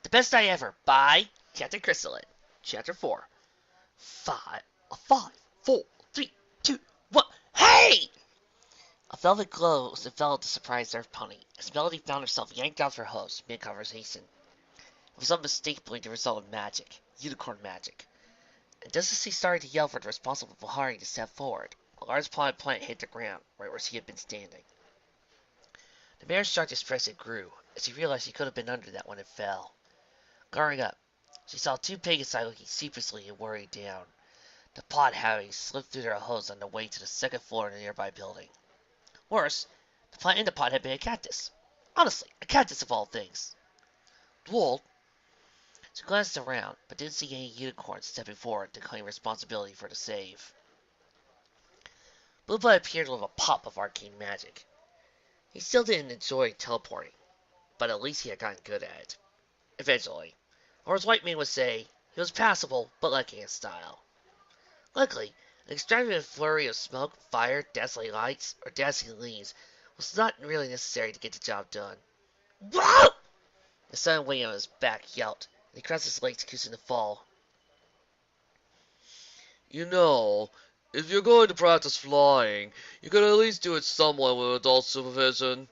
The Best Night Ever by Captain Crystalline. Chapter 4. Five, 4, 3, 2, 1. Hey! A velvet glow enveloped the surprised Earth Pony as Melody found herself yanked off her host mid-conversation. It was unmistakably the result of magic, unicorn magic. And just as she started to yell for the responsible Bahari to step forward, a large potted plant hit the ground right where she had been standing. The mare's shocked expression grew as he realized he could have been under that when it fell. Guarding up, she saw two Pegasi looking sheepishly and worried down, the pod having slipped through their hose on the way to the second floor of the nearby building. Worse, the plant in the pod had been a cactus. Honestly, a cactus of all things. Dwold. She glanced around, but didn't see any unicorns stepping forward to claim responsibility for the save. Blueblood appeared with a pop of arcane magic. He still didn't enjoy teleporting, but at least he had gotten good at it. Eventually. Or as White Man would say, he was passable, but lacking in style. Luckily, an extravagant flurry of smoke, fire, dazzling lights, or dazzling leaves was not really necessary to get the job done. Whoa! The sudden weight on his back yelped, and he crossed his legs, accusing the fall. You know, if you're going to practice flying, you could at least do it somewhat with adult supervision,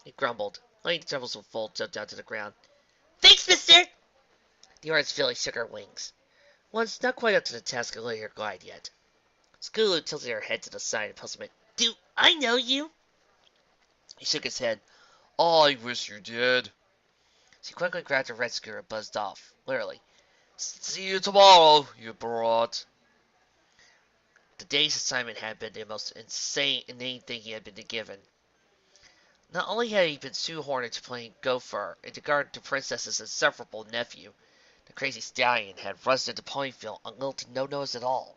he grumbled, letting the troublesome foal jump down to the ground. Thanks, mister! The orange filly shook her wings. Once not quite up to the task of letting her glide yet. Scootaloo tilted her head to the side in puzzlement. Do I know you? He shook his head. I wish you did. She quickly grabbed her red scooter and buzzed off, literally. See you tomorrow, you brat. The day's assignment had been the most inane thing he had been given. Not only had he been shoehorned into playing gopher and to guard the princess's inseparable nephew, the crazy stallion had rushed into Ponyville on little to no notice at all.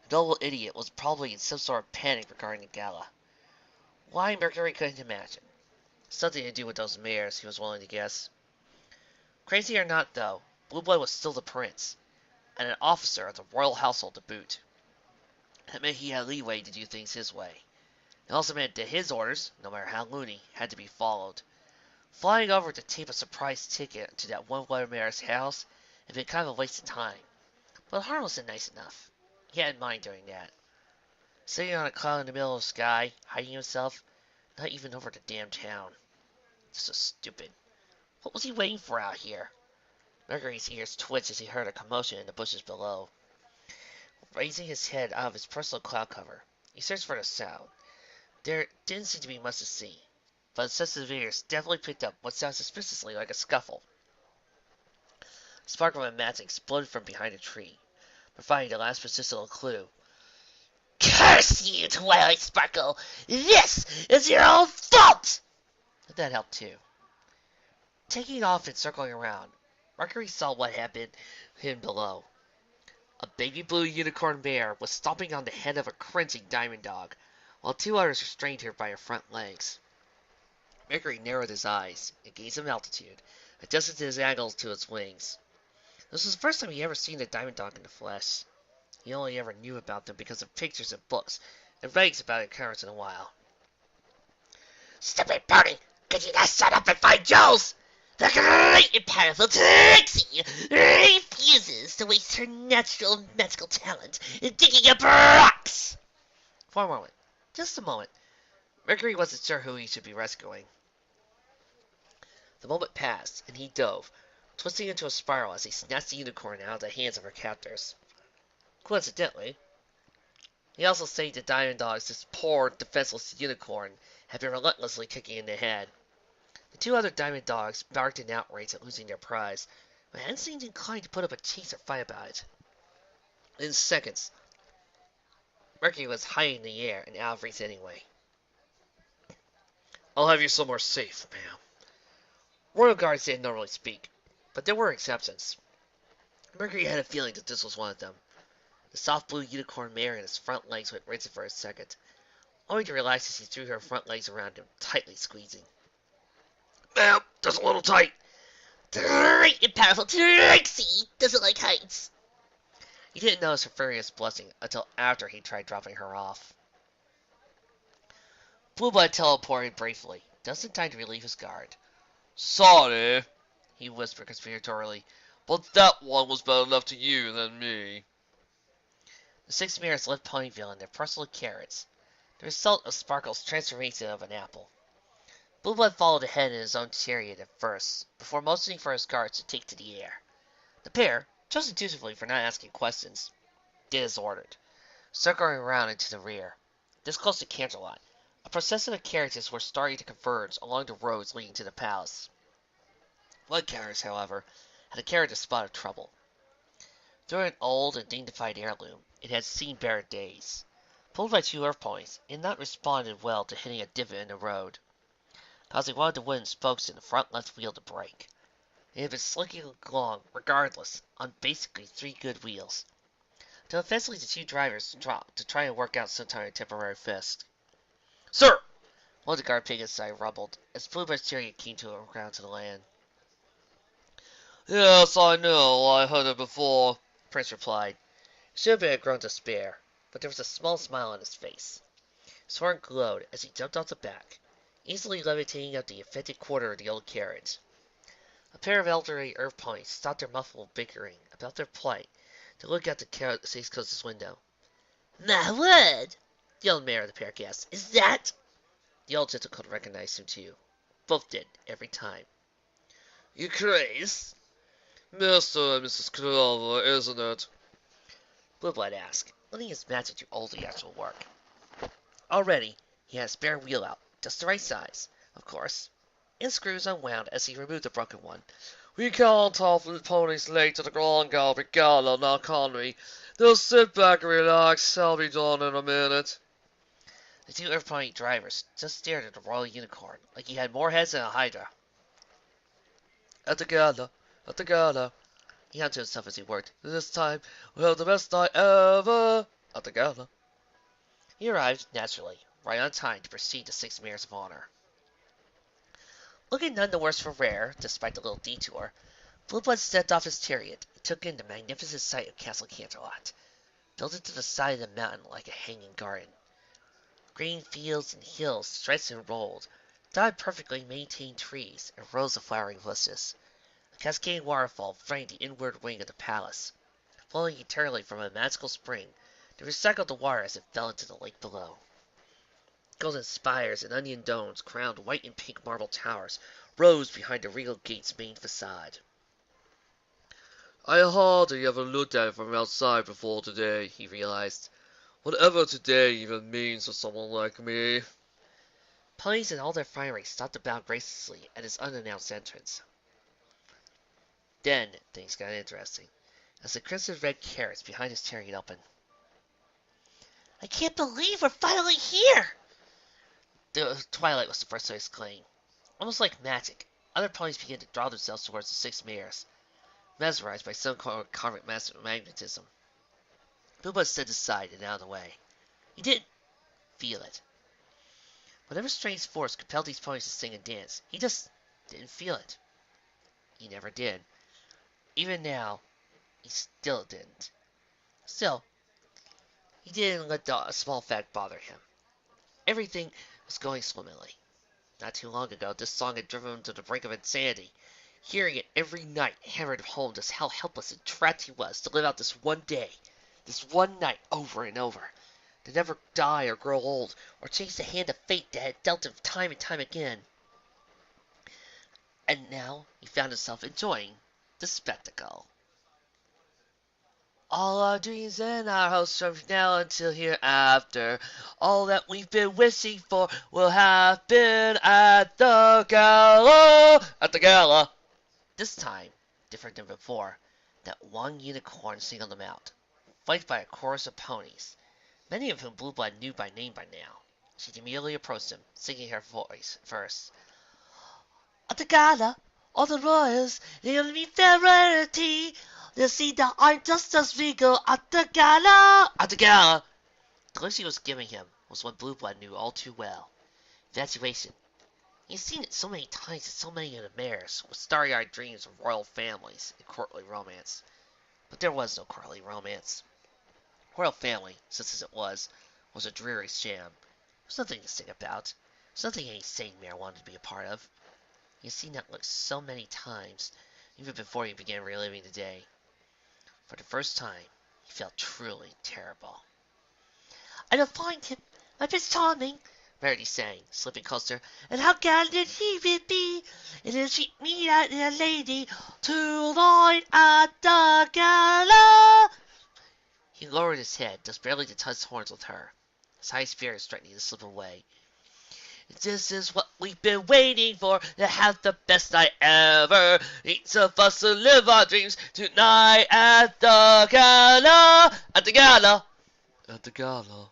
The noble idiot was probably in some sort of panic regarding the gala. Why, Mercury couldn't imagine. Something to do with those mares, he was willing to guess. Crazy or not, though, Blueblood was still the prince, and an officer of the royal household to boot. That meant he had leeway to do things his way. It also meant that his orders, no matter how loony, had to be followed. Flying over to tape a surprise ticket to that one mare's house had been kind of a waste of time, but harmless and nice enough. He hadn't mind doing that. Sitting on a cloud in the middle of the sky, hiding himself, not even over the damn town. This was stupid. What was he waiting for out here? Mercury's ears twitched as he heard a commotion in the bushes below. Raising his head out of his personal cloud cover, he searched for the sound. There didn't seem to be much to see, but his sensitive ears definitely picked up what sounded suspiciously like a scuffle. A spark of a match exploded from behind a tree, providing the last persistent clue. Curse you, Twilight Sparkle! This is your own fault! But that helped too. Taking off and circling around, Mercury saw what happened hidden below. A baby blue unicorn mare was stomping on the head of a cringing diamond dog, while two others restrained her by her front legs. Mercury narrowed his eyes and gained some altitude, adjusted his angles to its wings. This was the first time he ever seen a diamond dog in the flesh. He only ever knew about them because of pictures and books, and rags about it once in a while. Stupid pony! Could you not shut up and find Jules? The great and powerful Trixie refuses to waste her natural magical talent in digging up rocks! For a moment, just a moment, Mercury wasn't sure who he should be rescuing. The moment passed, and he dove, twisting into a spiral as he snatched the unicorn out of the hands of her captors. Coincidentally, he also saved the diamond dogs this poor, defenseless unicorn had been relentlessly kicking in the head. The two other diamond dogs barked in outrage at losing their prize, but hadn't seemed inclined to put up a chase or fight about it. In seconds, Mercury was high in the air and out of reach anyway. I'll have you somewhere safe, ma'am. Royal guards didn't normally speak, but there were exceptions. Mercury had a feeling that this was one of them. The soft blue unicorn mare and his front legs went rigid for a second, only to relax as he threw her front legs around him, tightly squeezing. Ma'am, that's a little tight. The great and powerful Trixie doesn't like heights. He didn't notice her furious blushing until after he tried dropping her off. Blueblood teleported briefly, just in time to relieve his guard. Sorry. he whispered conspiratorially. But that one was better left to you than me. The 6 mares left Ponyville in their personal carrots, the result of Sparkle's transformation of an apple. Blueblood followed ahead in his own chariot at first, before motioning for his guards to take to the air. The pair, chosen dutifully for not asking questions, did as ordered, circling around into the rear. This close to Canterlot, a procession of carriages were starting to converge along the roads leading to the palace. One carriage, however, had a carriage spot of trouble. Through an old and dignified heirloom, it had seen better days. Pulled by 2 earth ponies, it had not responded well to hitting a divot in the road, causing one of the wooden spokes in the front left wheel to break. It had been slinking along, regardless, on basically 3 good wheels, till eventually the 2 drivers dropped to try and work out some kind of temporary fist. "Sir!" one of the guard pickets side rumbled, as Bluebird's chariot came to a ground to the land. Yes, I know, I heard it before, Prince replied. Shubin had grown to spare, but there was a small smile on his face. His horn glowed as he jumped off the back, easily levitating up the affected quarter of the old carriage. A pair of elderly earth ponies stopped their muffled bickering about their plight to look out the stagecoach's window. "My word!" the old mare of the pair gasped. "Is that—" The old gentleman recognized him too. Both did, every time. You craze? Mr. and Mrs. Clover, isn't it? Blueblood asked, letting his magic do all the actual work. Already, he had a spare wheel out, just the right size, of course, and screws unwound as he removed the broken one. We can't have the ponies late to the Grand Galloping Gala now, can we? Just sit back and relax, I'll be done in a minute. The 2 earth pony drivers just stared at the royal unicorn like he had more heads than a hydra. At the gala, He hummed to himself as he worked. this time we'll have the best night ever. At the gala. He arrived, naturally, right on time to precede the 6 mares of honor. Looking none the worse for wear, despite the little detour, Blueblood stepped off his chariot and took in the magnificent sight of Castle Canterlot, built into the side of the mountain like a hanging garden. Green fields and hills stretched and rolled, dotted perfectly maintained trees and rows of flowering bushes. A cascading waterfall framed the inward wing of the palace, flowing eternally from a magical spring that recycled the water as it fell into the lake below. Golden spires and onion domes crowned white and pink marble towers rose behind the regal gate's main facade. I hardly ever looked at it from outside before today, he realized. Whatever today even means for someone like me. Ponies in all their finery stopped to bow graciously at his unannounced entrance. Then things got interesting, as the crimson-red carrots behind his chariot opened. "I can't believe we're finally here!" The Twilight was the first to exclaim. Almost like magic, other ponies began to draw themselves towards the 6 mares, mesmerized by some kind of cosmic magnetism. Blueblood stood aside and out of the way. He didn't feel it. Whatever strange force compelled these ponies to sing and dance, he just didn't feel it. He never did. Even now, he still didn't. Still, he didn't let the small fact bother him. Everything was going swimmingly. Not too long ago, this song had driven him to the brink of insanity. Hearing it every night hammered home just how helpless and trapped he was to live out this one day, this one night over and over, to never die or grow old, or change the hand of fate that had dealt him time and time again. And now he found himself enjoying the spectacle. All our dreams and our hopes from now until hereafter, all that we've been wishing for will happen at the gala. At the gala. This time, different than before, that one unicorn singled him out, flanked by a chorus of ponies, many of whom Blueblood knew by name by now. She demurely approached him, singing her voice first. "At the gala, all the royals, they'll be variety. They'll see that I'm just as regal at the gala." At the gala! The look she was giving him was one Blueblood knew all too well. Infatuation. He had seen it so many times in so many of the mares, with starry-eyed dreams of royal families and courtly romance. But there was no courtly romance. Royal family, such as it was a dreary sham. There was nothing to sing about. There was nothing any sane mare wanted to be a part of. He had seen that look so many times, even before he began reliving the day. For the first time, he felt truly terrible. "I don't find him a bit charming," Verity sang, slipping closer, "and how gallant he will be! It will treat me like a lady to ride at the gala!" He lowered his head, just barely to touch horns with her, his high spirits threatening to slip away. "This is what we've been waiting for, to have the best night ever. Each of us to live our dreams tonight at the gala, at the gala, At the gala.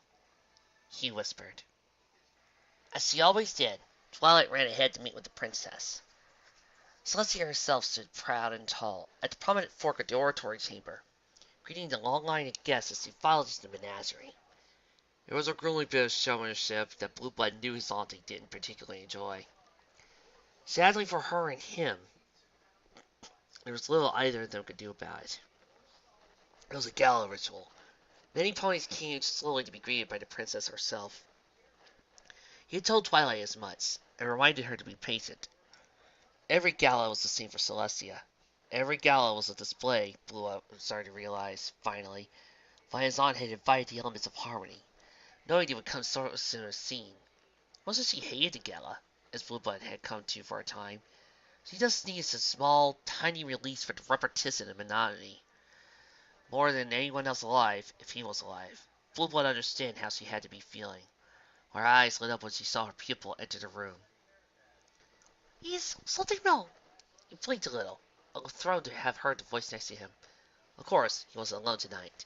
he whispered. As she always did, Twilight ran ahead to meet with the princess. Celestia herself stood proud and tall at the prominent fork of the oratory chamber, greeting the long line of guests as they filed into the menagerie. It was a grueling bit of showmanship that Blueblood knew his auntie didn't particularly enjoy. Sadly for her and him, there was little either of them could do about it. It was a gala ritual. Many ponies came slowly to be greeted by the princess herself. He had told Twilight as much, and reminded her to be patient. Every gala was the same for Celestia. Every gala was a display, Blue started to realize, finally, why his aunt had invited the elements of harmony, knowing they would come so soon as seen. It wasn't she hated the gala, as Blueblood had come to for a time. She just needed a small, tiny release for the repetition and monotony. More than anyone else alive, if he was alive, Blueblood understood how she had to be feeling. Her eyes lit up when she saw her pupil enter the room. "Is something wrong?" He blinked a little, thrown to have heard the voice next to him. Of course, he wasn't alone tonight.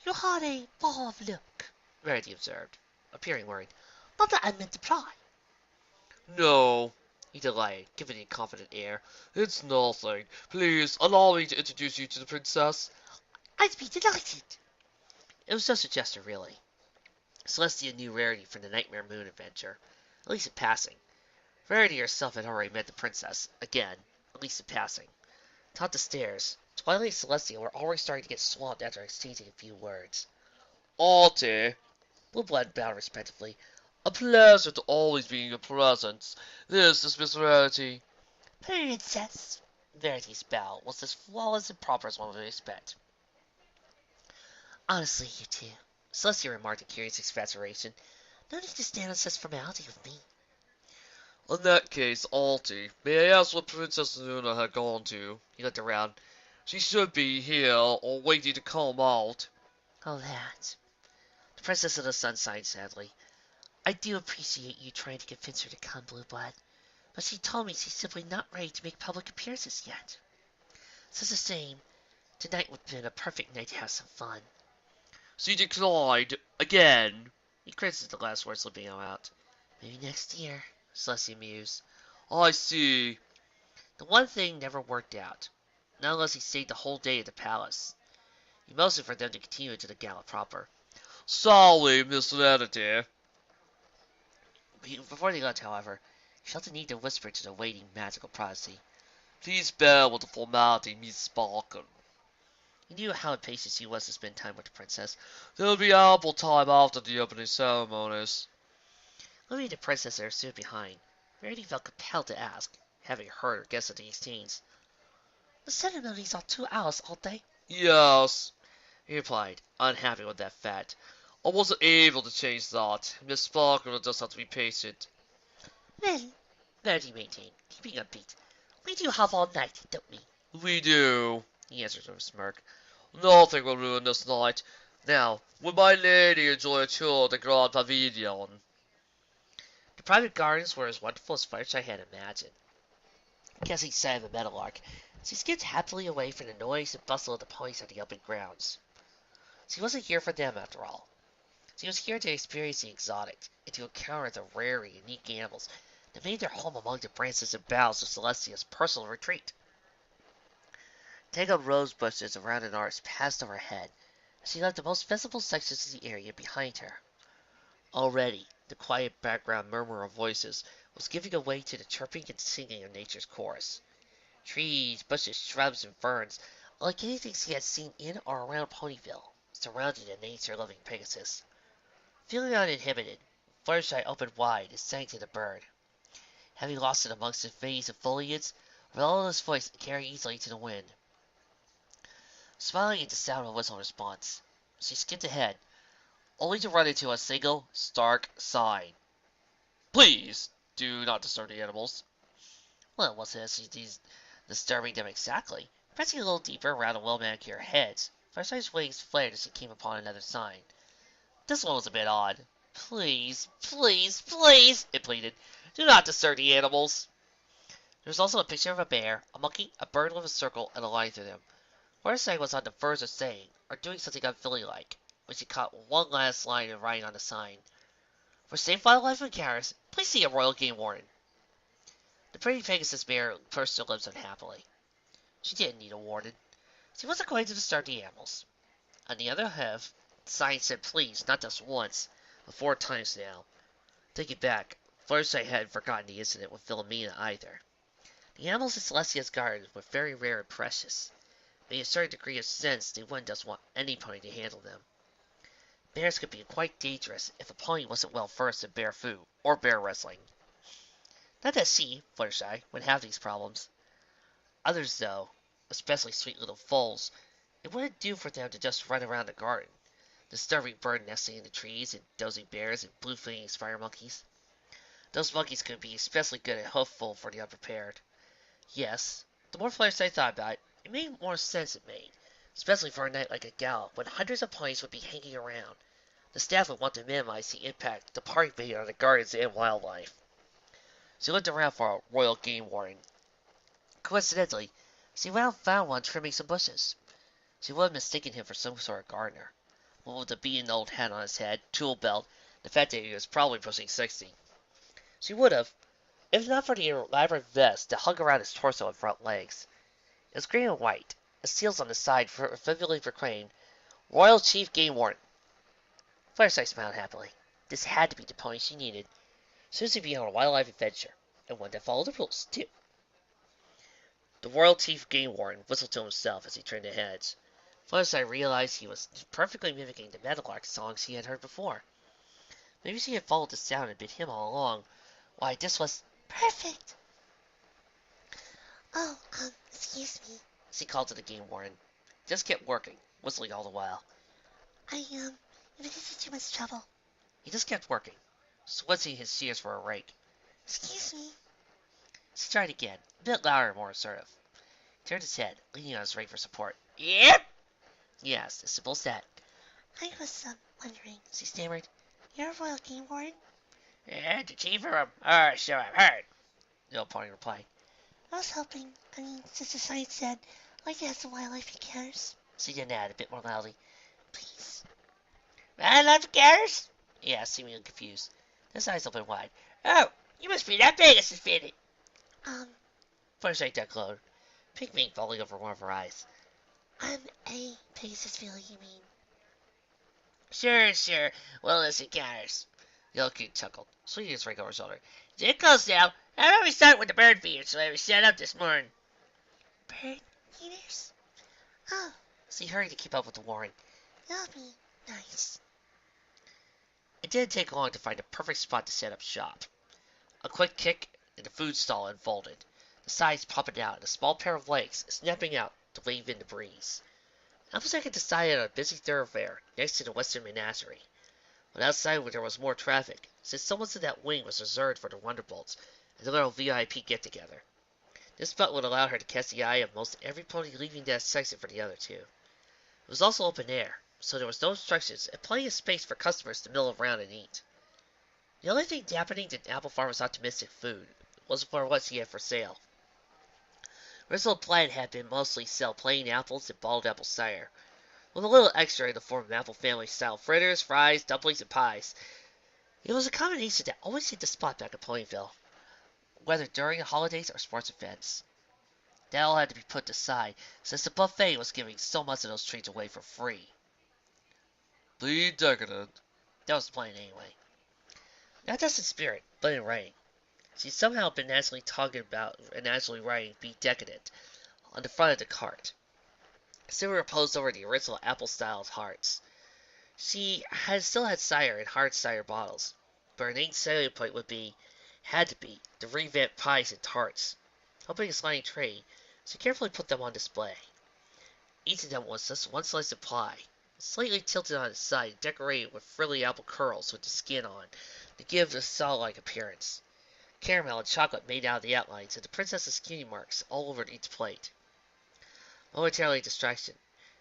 "You had a ball of luck," Verity observed, appearing worried. "Not that I meant to pry." No, He delighted, giving a confident air. it's nothing. Please, allow me to introduce you to the princess. "I'd be delighted." It was just a gesture, really. Celestia knew Rarity from the Nightmare Moon adventure, at least in passing. Rarity herself had already met the princess, again, at least in passing. Top the stairs, Twilight and Celestia were already starting to get swamped after exchanging a few words. Auntie, Blueblood bowed respectfully. a pleasure to always be in your presence. This is Miss Rarity. "Princess." Verity's bow was as flawless and proper as one would expect. "Honestly, you two," Celestia remarked in curious exasperation, "no need to stand on such formality with me." In that case, Auntie, may I ask what Princess Luna had gone to? He looked around. She should be here, or waiting to come out. "Oh, that." The Princess of the Sun sighed sadly. "I do appreciate you trying to convince her to come, Blueblood, but she told me she's simply not ready to make public appearances yet. It's just the same, tonight would have been a perfect night to have some fun." She declined, again. He grimaced the last word slipping out. "Maybe next year," Celestia mused. I see. The one thing never worked out, not unless he stayed the whole day at the palace. He motioned for them to continue to the gala proper. Sorry, Miss Rarity. Before they left, however, he felt the need to whisper to the waiting magical prodigy. Please bear with the formality, Miss Sparkle. He knew how impatient she was to spend time with the princess. There will be ample time after the opening ceremonies. Leaving the princess there stood behind, Verity felt compelled to ask, having heard or guessed at these scenes. "The ceremonies are 2 hours, aren't they?" Yes, he replied, unhappy with that fact. I wasn't able to change that. Miss Sparkle will just have to be patient. "Well," Verity maintained, keeping upbeat, "we do have all night, don't we?" We do. He answered with a smirk. Nothing will ruin this night. Now, would my lady enjoy a tour of the Grand Pavilion? The private gardens were as wonderful as Firefly had imagined. Cassie sighed of a meadowlark, she skipped happily away from the noise and bustle of the ponies on the open grounds. She wasn't here for them, after all. She was here to experience the exotic, and to encounter the rare and unique animals that made their home among the branches and boughs of Celestia's personal retreat. Tangled rose bushes around an arch passed overhead, as she left the most visible sections of the area behind her. Already, the quiet background murmur of voices was giving way to the chirping and singing of nature's chorus. Trees, bushes, shrubs, and ferns, like anything she had seen in or around Ponyville, surrounded the nature-loving Pegasus. Feeling uninhibited, Fluttershy opened wide and sang to the bird. Having lost it amongst the maze of foliage, Villola's voice carried easily to the wind, smiling at the sound of a whistle response. She skipped ahead, only to run into a single, stark sign. Please do not disturb the animals. Well, it wasn't as easy disturbing them exactly. Pressing a little deeper around the well-manicured heads, Fireside's wings flared as she came upon another sign. This one was a bit odd. Please, please, please, it pleaded. Do not disturb the animals. There was also a picture of a bear, a monkey, a bird with a circle, and a line through them. Fireside was on the verge of saying, or doing something unfeeling-like, when she caught one last line of writing on the sign. For safe wildlife encounters, please see a royal game warden. The pretty Pegasus bear pursed her lips unhappily. She didn't need a warden. She wasn't going to disturb the animals. On the other hand, the sign said please not just once, but 4 times now. Take it back. Fireside hadn't forgotten the incident with Philomena either. The animals in Celestia's garden were very rare and precious. Made a certain degree of sense they wouldn't just want any pony to handle them. Bears could be quite dangerous if a pony wasn't well versed in bear food or bear wrestling. Not that she, Fluttershy, would have these problems. Others, though, especially sweet little foals, it wouldn't do for them to just run around the garden, disturbing bird nesting in the trees and dozing bears and blue-fleeing spider monkeys. Those monkeys could be especially good at hoofful for the unprepared. Yes, the more Fluttershy thought about it, it made more sense it made, especially for a night like a gala when hundreds of ponies would be hanging around. The staff would want to minimize the impact the party made on the gardens and wildlife. She looked around for a royal game warden. Coincidentally, she found one trimming some bushes. She would have mistaken him for some sort of gardener. What with the beaten old hat on his head, tool belt, the fact that he was probably pushing 60. She would have, if not for the elaborate vest that hung around his torso and front legs. It was green and white, as seals on the side vividly proclaimed, Royal Chief Game Warden. Fireside smiled happily. This had to be the pony she needed. Soon to be on a wildlife adventure, and one that followed the rules, too. The Royal Chief Game Warden whistled to himself as he turned the heads. Fireside realized he was perfectly mimicking the Meadowlark songs he had heard before. Maybe she had followed the sound and been him all along. Why, this was perfect! Oh, excuse me. She called to the game warden. He just kept working, whistling all the while. If it isn't too much trouble. He just kept working, switching his shears for a rake. Excuse me. She tried again, a bit louder and more assertive. He turned his head, leaning on his rake for support. Yep! Yes, as simple as that. I was, wondering, she stammered. You're a royal game warden? The chief of 'em. Oh, so I've heard. The old pony replied. I was hoping, since the sign said, like to have some wildlife encounters. She then added a bit more loudly. Please. Wildlife encounters? He asked, seemingly confused. His eyes opened wide. Oh, you must be that Pegasus fitted. Fluttershy duck glowed, pink mink falling over one of her eyes. I'm a Pegasus feeling, you mean? Sure. Wildlife encounters. The old kid chuckled, swinging his rake over his shoulder. Get close now. How about we start with the bird feeders so we set up this morning? Bird feeders? Oh. So he hurried to keep up with the warren. That'll be nice. It didn't take long to find the perfect spot to set up shop. A quick kick, and the food stall unfolded, the sides popping out, and a small pair of legs snapping out to wave in the breeze. Applejack decided on a busy thoroughfare next to the Western Menagerie. But outside where there was more traffic, since so much of that wing was reserved for the Wonderbolts and the little VIP get-together. This spot would allow her to catch the eye of most every pony leaving that section for the other two. It was also open air, so there was no obstructions and plenty of space for customers to mill around and eat. The only thing dampening the Apple Farmer's optimistic food was for what she had for sale. Original plan had been mostly sell plain apples and bald apple cider, with a little extra in the form of apple family-style fritters, fries, dumplings, and pies. It was a combination that always hit the spot back at Ponyville, whether during the holidays or sports events. That all had to be put aside, since the buffet was giving so much of those treats away for free. Be decadent. That was the plan anyway. Not just in spirit, but in writing. She'd somehow been naturally talking about and naturally writing Be Decadent on the front of the cart. Still reposed over the original apple-styled hearts. She still had cider in hard cider bottles, but her main selling point had to be, the revamped pies and tarts. opening a sliding tray, she carefully put them on display. Each of them was just one slice of pie, slightly tilted on its side, decorated with frilly apple curls with the skin on, to give a saw-like appearance. Caramel and chocolate made out of the outlines, and the princess's cutie marks all over each plate. Momentarily distraction.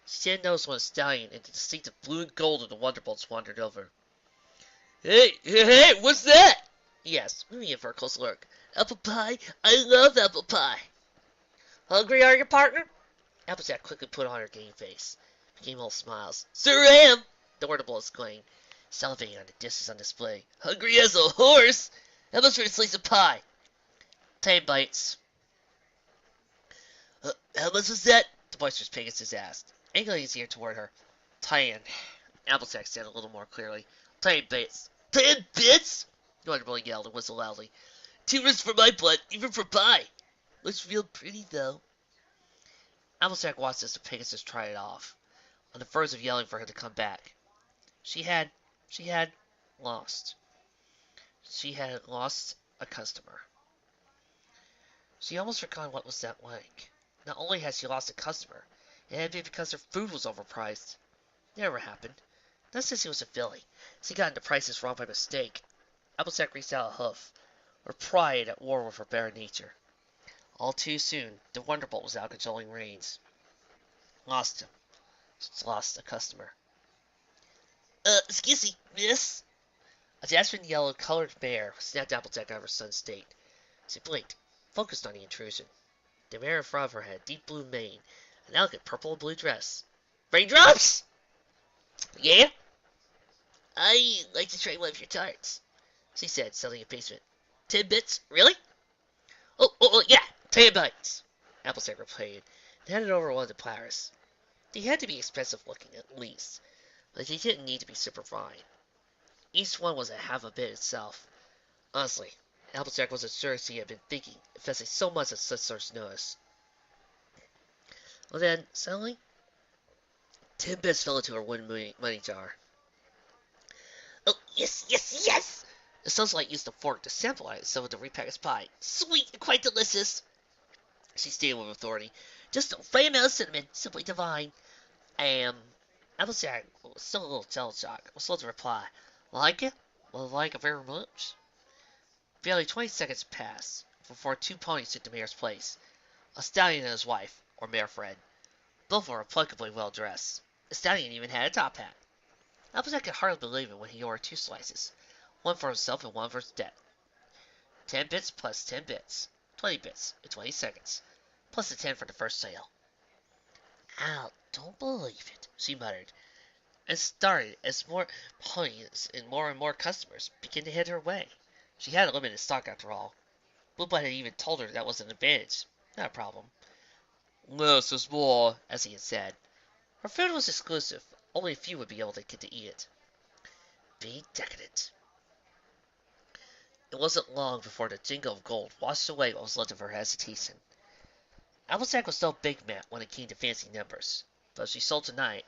She didn't notice when a stallion in the distinctive blue and gold of the Wonderbolts wandered over. Hey, what's that? He asked, moving in for a close look. Apple pie? I love apple pie. Hungry, are you, partner? Applejack quickly put on her game face, became all smiles. Sir am. The Wonderbolt exclaimed, salivating on the dishes on display. Hungry as a horse. How much for a slice of pie? 10 bites. How much was that? The boisterous Pegasus asked, angling his ear toward her. 10. Applejack said a little more clearly. 10 bits. 10 bits? The Wonderbolt yelled and whistled loudly. Too rich for my blood, even for pie. Looks real pretty, though. Applejack watched as the Pegasus tried it off, on the verge of yelling for her to come back. She had lost. She had lost a customer. She almost forgot what was that like. Not only had she lost a customer, it had been because her food was overpriced. It never happened. Not since he was a filly. She got the prices wrong by mistake. Applejack reached out a hoof, her pride at war with her bare nature. All too soon, the Wonderbolt was out controlling reins. Lost him. She's lost a customer. Excuse me, miss? A jasmine yellow colored mare snapped Applejack out of her son's state. She blinked, focused on the intrusion. The mare in front of her had a deep blue mane, an elegant purple and blue dress. Raindrops? Yeah? I'd like to try one of your tarts, she said, selling amazement. 10 bits? Really? Oh, yeah, 10 bites, Applejack replied, and handed over one of the platters. They had to be expensive looking, at least, but they didn't need to be super fine. Each one was a half a bit itself. Honestly, Applejack wasn't sure as he had been thinking, investing so much at such short notice. Well then, suddenly, 10 bits fell into her wooden money jar. Oh, yes! The Sunlight used a fork to sample out some of the repackaged pie. Sweet and quite delicious, she stated with authority. Just a right amount of cinnamon, simply divine. Applejack was still a little shell-shocked, was slow to reply. Like it? Well, like it very much. Barely 20 seconds passed before two ponies took the mayor's place. A stallion and his wife, or mare friend. Both were impeccably well dressed. The stallion even had a top hat. Applejack could hardly believe it when he ordered 2 slices, one for himself and one for his debt. 10 bits plus 10 bits. 20 bits in 20 seconds, plus the 10 for the first sale. I don't believe it, she muttered, and started as more ponies and more customers began to head her way. She had a limited stock after all. Blueblood had even told her that was an advantage, not a problem. Less is more, as he had said. Her food was exclusive. Only a few would be able to get to eat it. Be decadent. It wasn't long before the jingle of gold washed away what was left of her hesitation. Applejack was no big man when it came to fancy numbers, but if she sold tonight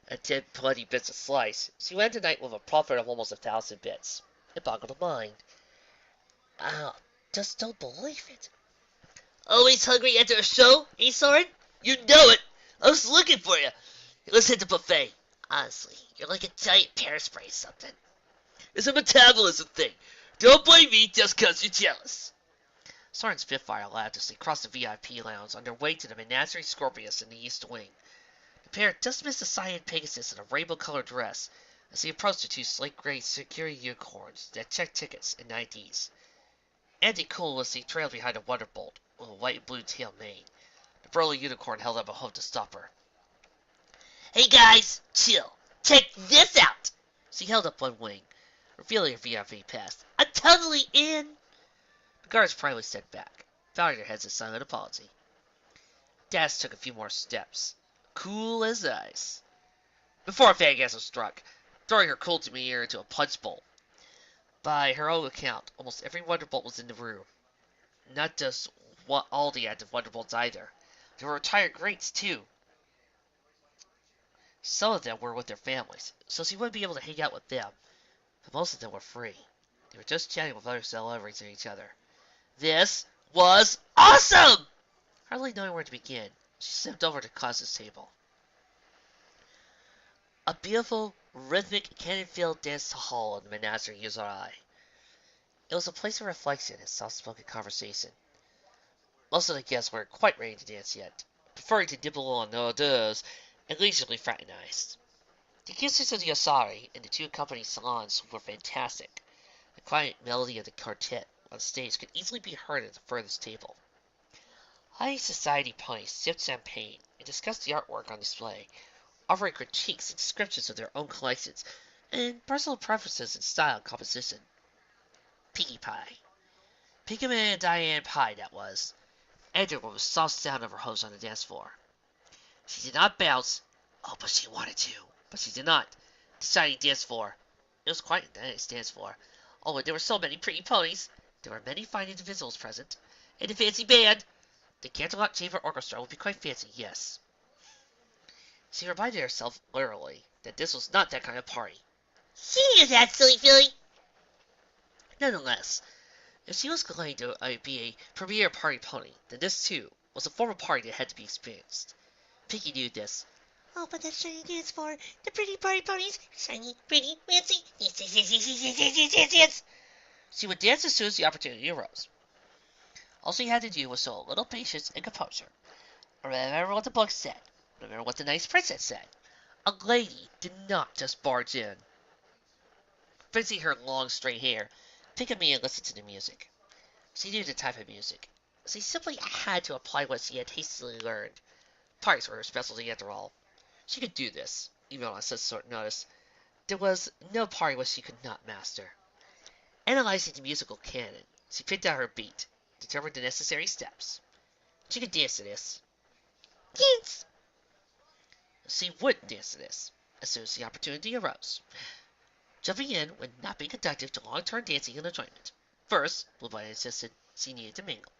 at 10 bloody bits a slice, she went tonight with a profit of almost 1,000 bits. It boggled the mind. I just don't believe it. Always hungry after a show, eh, Soren? You know it. I was looking for you. Let's hit the buffet. Honestly, you're like a giant pear spray or something. It's a metabolism thing. Don't blame me just 'cause you're jealous. Soren Spitfire laughed as they crossed the VIP lounge on their way to the Menagerie Scorpius in the East Wing. The pair just missed the cyan Pegasus in a rainbow-colored dress as he approached the 2 slate-gray security unicorns that checked tickets and IDs. Andy Cool as he trailed behind a Wonderbolt with a white and blue tail mane. The burly unicorn held up a hoof to stop her. Hey guys, chill. Check this out. She held up one wing, revealing her VIP pass. I'm totally in. The guards proudly stepped back, bowing their heads in silent apology. Das took a few more steps, cool as ice, before Phangasm struck, throwing her cool demeanor into a punch bowl. By her own account, almost every Wonderbolt was in the room. Not just all the active Wonderbolts either. There were retired greats, too. Some of them were with their families, so she wouldn't be able to hang out with them, but most of them were free. They were just chatting with other celebrities and each other. This was awesome! Hardly knowing where to begin, she stepped over to Klaus's table. A beautiful, rhythmic, cannon-filled dance hall in the menagerie used our eye. It was a place of reflection and soft-spoken conversation. Most of the guests weren't quite ready to dance yet, preferring to nibble on hors d'oeuvres and leisurely fraternized. The kisses of the Osari and the two accompanying salons were fantastic. The quiet melody of the quartet on the stage could easily be heard at the furthest table. High society ponies sipped champagne and discussed the artwork on display, offering critiques and descriptions of their own collections and personal preferences in style and composition. Pinkie Pie. Pigman and Diane Pie, that was. Entered with a soft sound of her hose on the dance floor. She did not bounce. Oh, but she wanted to. But she did not. The shiny dance floor. It was quite a nice dance floor. Oh, and there were so many pretty ponies. There were many fine individuals present. And a fancy band. The Canterlot Chamber Orchestra would be quite fancy, yes. She reminded herself literally that this was not that kind of party. She knew that, silly filly. Nonetheless, if she was going to be a premier party pony, then this too was a form of party that had to be experienced. Pinkie knew this. Oh, but that shiny dance floor, the pretty party ponies, shiny, pretty, fancy, dance. She would dance as soon as the opportunity arose. All she had to do was show a little patience and composure. Remember what the book said. Remember what the nice princess said. A lady did not just barge in. Fixing her long straight hair, Pickamia listened to the music. She knew the type of music. She simply had to apply what she had hastily learned. Parties were her specialty after all. She could do this, even on such short notice. There was no party which she could not master. Analyzing the musical canon, she picked out her beat, determined the necessary steps. She could dance to this. Dance! She would dance to this, as soon as the opportunity arose. Jumping in would not be conducive to long-term dancing and enjoyment. First, Blueblood insisted she needed to mingle.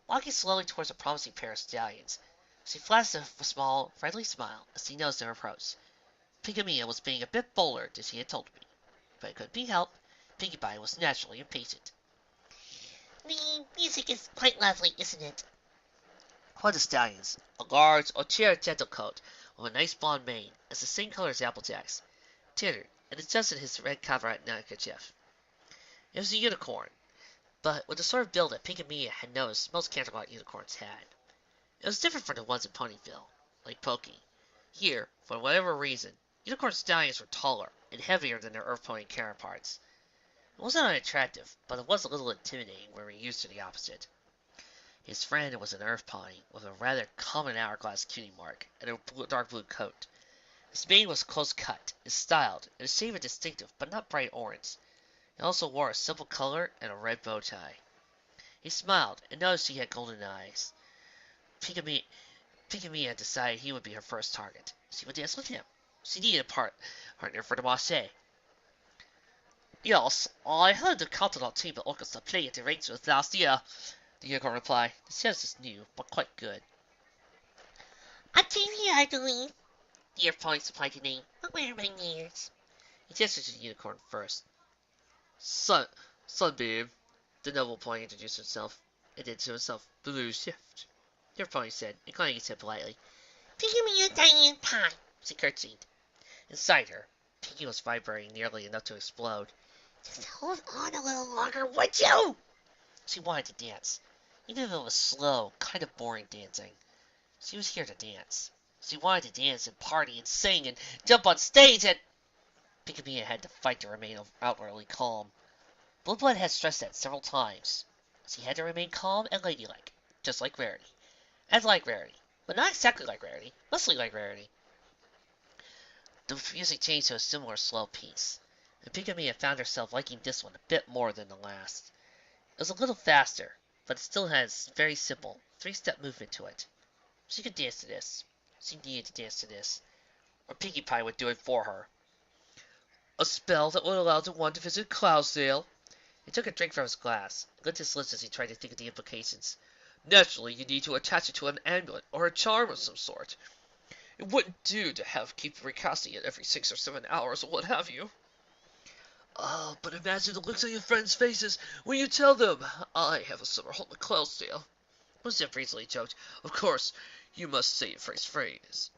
Walking slowly towards a promising pair of stallions, she flashed a small, friendly smile as she noticed their approach. Pickamia was being a bit bolder than she had told me, but it couldn't be helped. Pinkie Pie was naturally impatient. The music is quite lovely, isn't it? One of the stallions, a large, austere gentle coat with a nice blonde mane, as the same color as Applejack's, tittered and adjusted his red cravat neckerchief. It was a unicorn, but with the sort of build that Pickamia had noticed most Canterlot unicorns had. It was different from the ones in Ponyville, like Pokey. Here, for whatever reason, unicorn stallions were taller and heavier than their Earth Pony counterparts. It wasn't unattractive, but it was a little intimidating when we were used to the opposite. His friend was an Earth Pony with a rather common hourglass cutie mark and a dark blue coat. His mane was close cut and styled, and his shade was distinctive but not bright orange. He also wore a simple collar and a red bow tie. He smiled and noticed he had golden eyes. Pickamia decided he would be her first target. She would dance with him. She needed a partner for the marché. Yes, I heard the Canterlot Chamber Orchestra play at the Rangers last year, the unicorn replied. The sound is new, but quite good. I came here, I believe. The Earth Pony supplied the name. But where are my ears? He gestured to the unicorn first. Sunbeam, The noble pony introduced himself, and then to himself, Blue Shift. The Earth Pony said, inclining his head politely. Pickamia Diane Pie. She curtsied. Inside her, Pinkie was vibrating nearly enough to explode. Just hold on a little longer, would you? She wanted to dance, even if it was slow, kind of boring dancing. She was here to dance. She wanted to dance and party and sing and jump on stage and... Pickamia had to fight to remain outwardly calm. Blueblood had stressed that several times. She had to remain calm and ladylike, just like Rarity. And like Rarity, but not exactly like Rarity, mostly like Rarity. The music changed to a similar slow piece, and Pickamia found herself liking this one a bit more than the last. It was a little faster, but it still had a very simple, three-step movement to it. She could dance to this. She needed to dance to this, or Pinkie Pie would do it for her. A spell that would allow the one to visit Cloudsdale. He took a drink from his glass, and licked his lips as he tried to think of the implications. Naturally, you need to attach it to an amulet or a charm of some sort. It wouldn't do to keep recasting it every 6 or 7 hours or what have you. Oh, but imagine the looks on your friends' faces when you tell them, I have a summer home at Clydesdale. Blueshift breezily joked. Of course, you must say it phrase.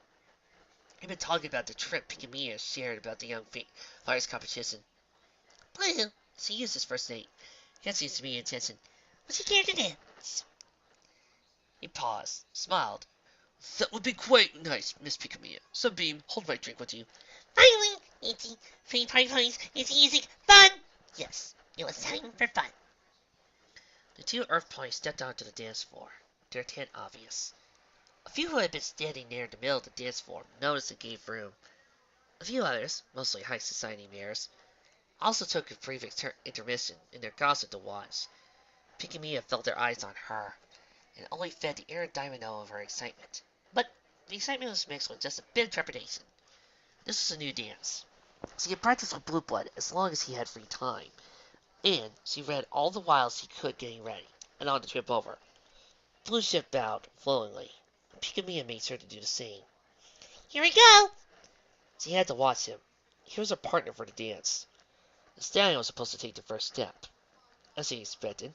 He'd been talking about the trip Picamia shared about the young fighters competition. Blue, she used his first name. That seems to be intention. Would you care to dance? He paused, smiled. That would be quite nice, Miss Picamia. Sunbeam, hold my drink with you. Finally, Nancy, pretty party ponies, Nancy music, fun! Yes, it was time for fun. The two Earth ponies stepped onto the dance floor, their intent obvious. A few who had been standing near the middle of the dance floor noticed and gave room. A few others, mostly high society mares, also took a brief intermission in their gossip to watch. Picamia felt their eyes on her, and only fed the air dynamo of her excitement. But the excitement was mixed with just a bit of trepidation. This was a new dance. She had practiced with Blueblood as long as he had free time, and she read all the whiles he could getting ready, and on to trip over. Blueshift bowed flowingly. Picamia made sure to do the same. Here we go! She had to watch him. He was her partner for the dance. The stallion was supposed to take the first step. As he expected,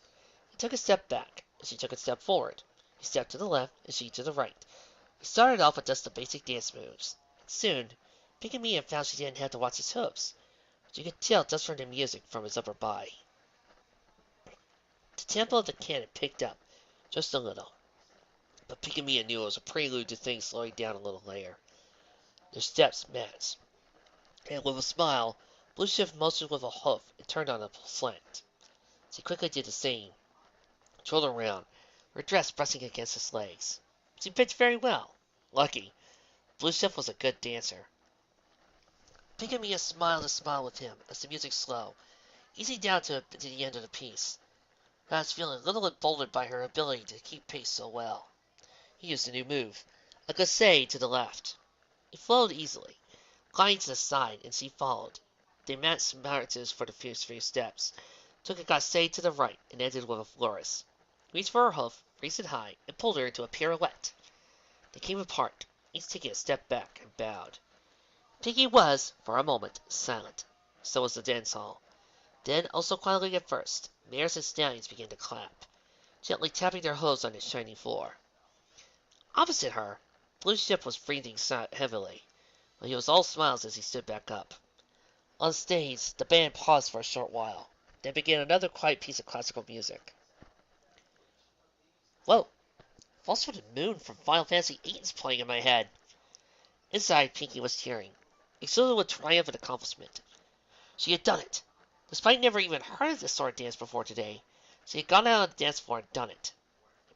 he took a step back, and she took a step forward. He stepped to the left, and she to the right. He started off with just the basic dance moves. Soon, Picamia found she didn't have to watch his hooves. She could tell just from the music from his upper body. The tempo of the cannon picked up, just a little. But Picamia knew it was a prelude to things slowing down a little later. Their steps matched. And with a smile, Blueshift motioned with a hoof and turned on a slant. She quickly did the same, twirled around, her dress pressing against his legs. She pitched very well. Lucky. Blueshift was a good dancer. Picamia smiled a smile with him as the music slowed, easing down to the end of the piece. I was feeling a little emboldened by her ability to keep pace so well. He used a new move, a glisse to the left. He flowed easily, gliding to the side, and she followed. They matched marches for the first few steps, took a glisse to the right, and ended with a flourish. Reached for her hoof, raised it high, and pulled her into a pirouette. They came apart, each taking a step back, and bowed. Pinky was, for a moment, silent. So was the dance hall. Then, also quietly at first, mares and stallions began to clap, gently tapping their hooves on the shiny floor. Opposite her, Blueshift was breathing heavily, but he was all smiles as he stood back up. On stage, the band paused for a short while, then began another quiet piece of classical music. Whoa! False for the Moon from Final Fantasy VIII is playing in my head. Inside, Pinky was cheering, exultant with triumph and accomplishment. She had done it. Despite never even heard of this sort of dance before today, she had gone out on the dance floor and done it.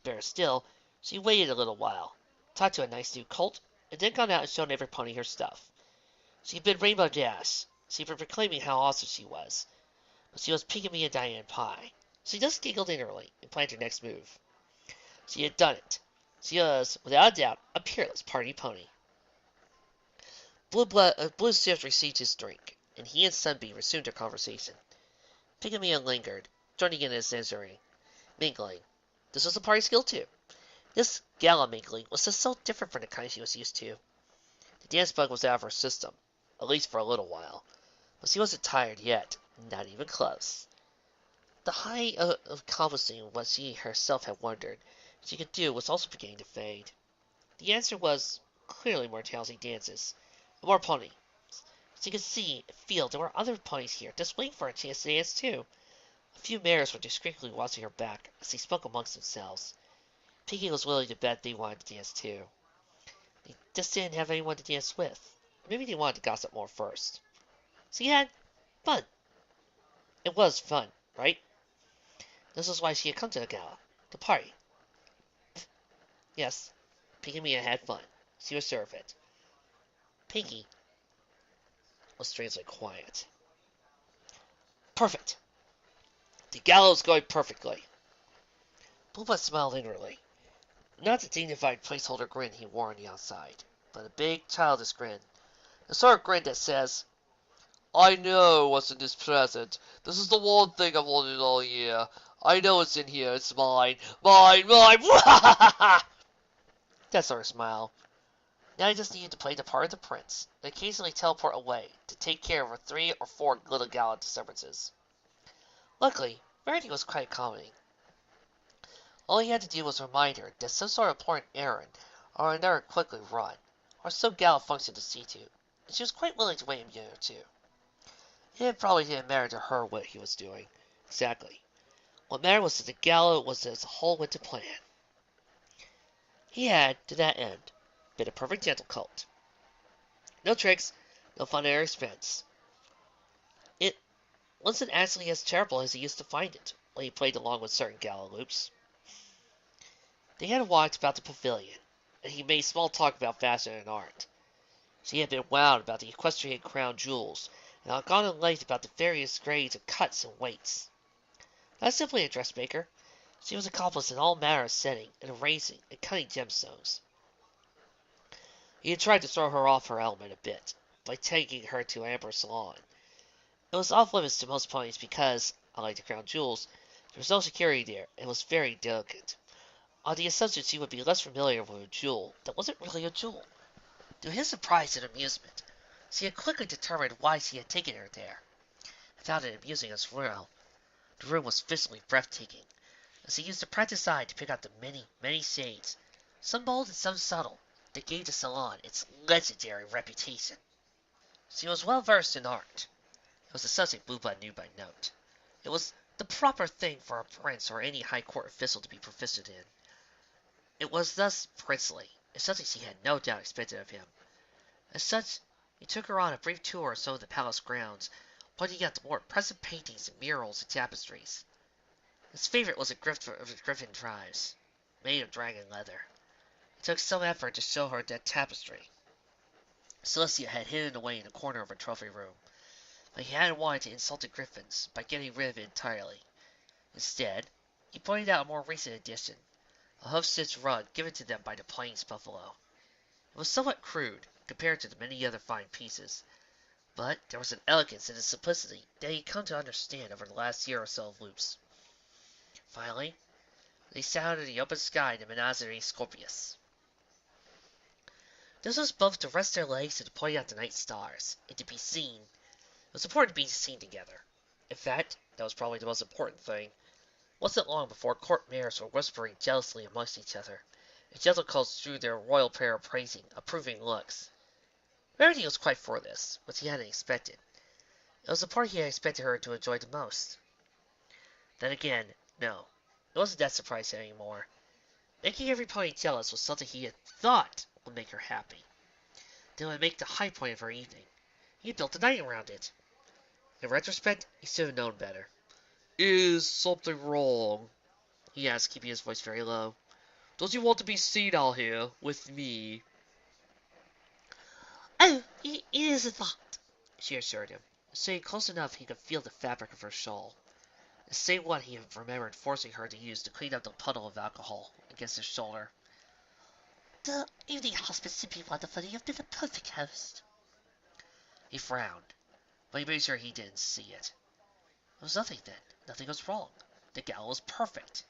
Better still, she waited a little while, talked to a nice new colt, and then gone out and shown every pony her stuff. She had been Rainbow Dash. She had been proclaiming how awesome she was. But she was Picamia Diane Pie. She just giggled inwardly and planned her next move. She had done it. She was, without a doubt, a peerless party pony. Blueshift received his drink, and he and Sunbeam resumed their conversation. Picamia lingered, joining in his answering, mingling. This was a party skill too. This gala mingling was just so different from the kind she was used to. The dance bug was out of her system, at least for a little while, but she wasn't tired yet, not even close. The high of accomplishing what she herself had wondered she could do was also beginning to fade. The answer was clearly more tailsy dances, and more pony. She could see and feel there were other ponies here just waiting for a chance to dance too. A few mares were discreetly watching her back as they spoke amongst themselves. Pinky was willing to bet they wanted to dance too. They just didn't have anyone to dance with. Maybe they wanted to gossip more first. She had fun. It was fun, right? This was why she had come to the gala. The party. Yes, Pinky and Mia had fun. She was sure of it. Pinky was strangely quiet. Perfect. The gala was going perfectly. Blueblood smiled inwardly. Not the dignified placeholder grin he wore on the outside, but a big, childish grin. The sort of grin that says, I know what's in this present. This is the one thing I've wanted all year. I know it's in here. It's mine. Mine, mine. that sort of smile. Now he just needed to play the part of the prince, and occasionally teleport away to take care of 3 or 4 little gala disturbances. Luckily, Verity was quite accommodating. All he had to do was remind her that some sort of important errand or another quickly run, or some gala function to see to, and she was quite willing to wait a minute or two. It probably didn't matter to her what he was doing, exactly. What mattered was that the gala was as a whole went to plan. He had, to that end, been a perfect gentle colt. No tricks, no fun at her expense. It wasn't actually as terrible as he used to find it when he played along with certain gala loops. They had walked about the pavilion, and he made small talk about fashion and art. She had been wowed about the equestrian crown jewels, and had gone in length about the various grades of cuts and weights. Not simply a dressmaker, she was accomplished in all manner of setting and erasing and cutting gemstones. He had tried to throw her off her element a bit, by taking her to an amber salon. It was off limits to most ponies because, unlike the crown jewels, there was no security there, and was very delicate, on the assumption she would be less familiar with a jewel that wasn't really a jewel. To his surprise and amusement, she had quickly determined why she had taken her there, and found it amusing as well. The room was visually breathtaking, as he used a practiced eye to pick out the many, many shades, some bold and some subtle, that gave the salon its legendary reputation. She was well versed in art. It was a subject Blueblood knew by note. It was the proper thing for a prince or any high court official to be proficient in. It was thus princely, and something she had no doubt expected of him. As such, he took her on a brief tour of some of the palace grounds, pointing out the more impressive paintings and murals and tapestries. His favorite was a griffin of the Griffin tribes, made of dragon leather. It took some effort to show her that tapestry. Celestia had hidden away in a corner of her trophy room, but he hadn't wanted to insult the griffins by getting rid of it entirely. Instead, he pointed out a more recent addition, a hoof-stitched rug given to them by the Plains buffalo. It was somewhat crude, compared to the many other fine pieces, but there was an elegance in its simplicity that he had come to understand over the last year or so of loops. Finally, they sat under the open sky in the Menagerie Scorpius. This was both to rest their legs and to point out the night stars, and to be seen. It was important to be seen together. In fact, that was probably the most important thing. It wasn't long before court mayors were whispering jealously amongst each other, and gentle colts drew their royal pair of praising, approving looks. Verity was quite for this, which he hadn't expected. It was the part he had expected her to enjoy the most. Then again, no, it wasn't that surprising anymore. Making every pony jealous was something he had thought would make her happy. Then it would make the high point of her evening. He had built a night around it. In retrospect, he should have known better. Is something wrong? He asked, keeping his voice very low. Don't you want to be seen out here with me? Oh, it isn't that, She assured him, sitting close enough he could feel the fabric of her shawl. The same one he had remembered forcing her to use to clean up the puddle of alcohol against his shoulder. The evening has been simply wonderful. You've been a perfect host. He frowned, but he made sure he didn't see it. There was nothing then. Nothing was wrong. The gala was perfect.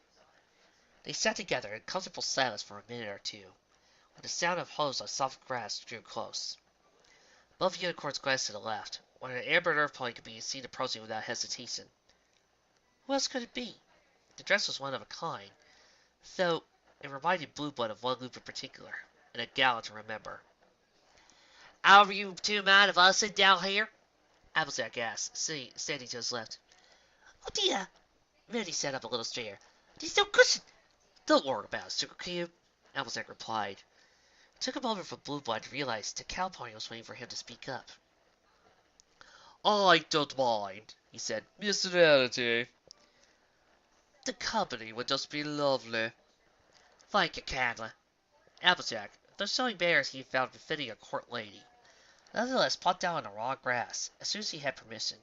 They sat together in comfortable silence for a minute or two, when the sound of hooves on soft grass drew close. Both unicorns glanced to the left, when an amber earth pony could be seen approaching without hesitation. Who else could it be? The dress was one of a kind, though it reminded Blueblood of one loop in particular, and a gala to remember. Are you two mind if I sit down here? Applejack asked, standing to his left. Oh dear, Verity sat up a little straighter. there's no cushion. Don't worry about it, Sugar Cube, Applejack replied. It took a moment for Blueblood to realize the cow pony was waiting for him to speak up. I don't mind, he said. Miss Verity. The company would just be lovely. Thank you kindly. Applejack, though showing bears he found befitting a court lady, nonetheless plopped down on the raw grass as soon as he had permission.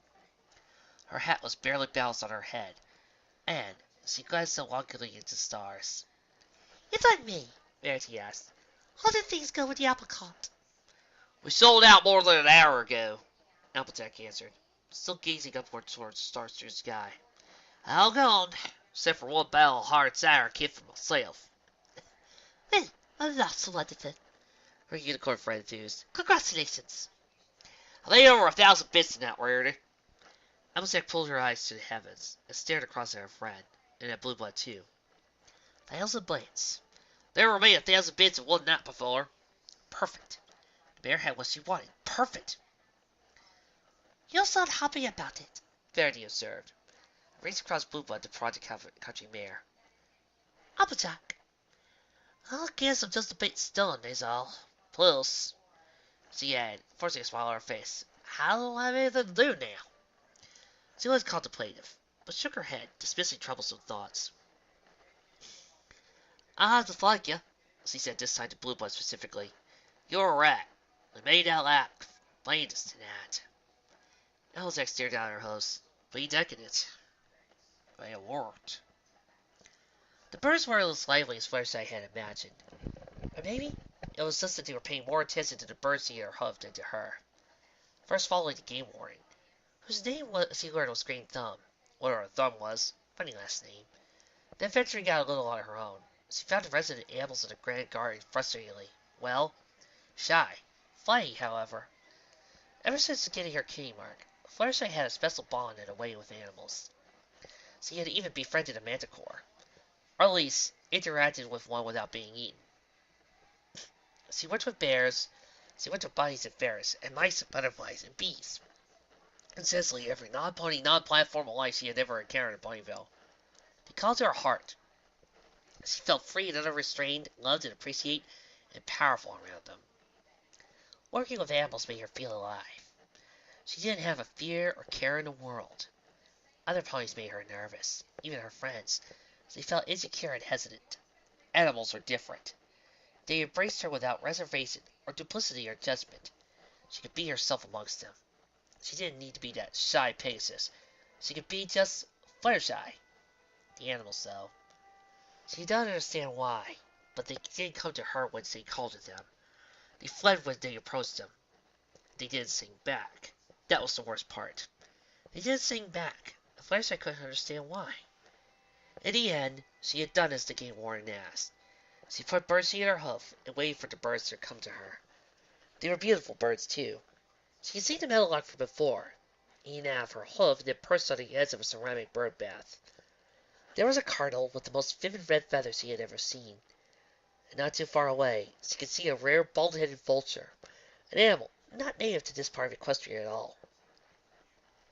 Her hat was barely balanced on her head, and she glanced longingly into the stars. If I may, Verity asked. how did things go with the apple cart? We sold out more than an hour ago, Applejack answered, still gazing upward towards the star-strewn sky. All gone, except for one barrel of hard cider kit for myself. Well, that's wonderful. Her unicorn friend enthused. Congratulations! I laid over 1,000 bits in that order. Applejack pulled her eyes to the heavens and stared across at her friend, and at Blueblood too. 1,000 bits. Never made 1,000 bits in one night before. Perfect. The bear had what she wanted. Perfect. You sound happy about it, Verity observed. Raced across Blueblood to prod the country mare. Applejack. I guess I'm just a bit stunned, is all. Plus, she added, forcing a smile on her face, how do I have anything to do now? She was contemplative, but shook her head, dismissing troublesome thoughts. I have to thank you, she said this time to Blueblood specifically. You're a rat. We made that lap plainest tonight. Elzak stared down at her host. Be decadent. But it worked. The birds weren't as lively as Fluttershy had imagined. Or maybe it was just that they were paying more attention to the birds he had huffed than to her. First following the game warden, whose name was, he learned was Green Thumb, whatever her thumb was, funny last name. Then venturing out a little on her own, she found the resident animals in the Grand Garden frustratingly, well, shy. Flighty, however. Ever since getting her kitty mark, Fluttershy had a special bond in a way with animals. She had even befriended a manticore, or at least interacted with one without being eaten. She worked with bears, she went to bunnies and ferrets, and mice and butterflies and bees. And essentially every non-pony, non-platform life she had ever encountered in Ponyville. They called her a heart. She felt free and unrestrained, loved and appreciated, and powerful around them. Working with animals made her feel alive. She didn't have a fear or care in the world. Other ponies made her nervous, even her friends. She felt insecure and hesitant. Animals were different. They embraced her without reservation or duplicity or judgment. She could be herself amongst them. She didn't need to be that shy Pegasus. She could be just Fluttershy. The animals, though. She did not understand why, but they didn't come to her when she called to them. They fled when they approached them. They didn't sing back. That was the worst part. They didn't sing back, and Fluttershy couldn't understand why. In the end, she had done as the game warden asked. She put birdseed in her hoof and waited for the birds to come to her. They were beautiful birds, too. She had seen the meadowlark from before, eating out of her hoof and then perched on the edge of a ceramic bird bath. There was a cardinal with the most vivid red feathers he had ever seen. And not too far away, she could see a rare bald-headed vulture, an animal not native to this part of Equestria at all.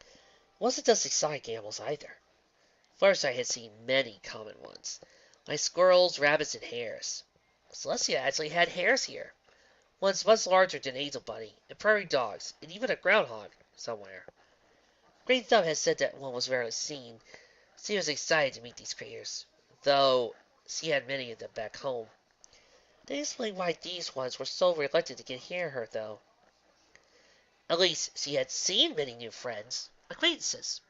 It wasn't just exotic animals either. Fluttershy had seen many common ones, like squirrels, rabbits, and hares. Celestia actually had hares here, ones much larger than Angel Bunny, and prairie dogs, and even a groundhog somewhere. Green Thumb had said that one was rarely seen. She was excited to meet these creatures, though she had many of them back home. They explained why these ones were so reluctant to get near her, though. At least, she had seen many new friends, acquaintances.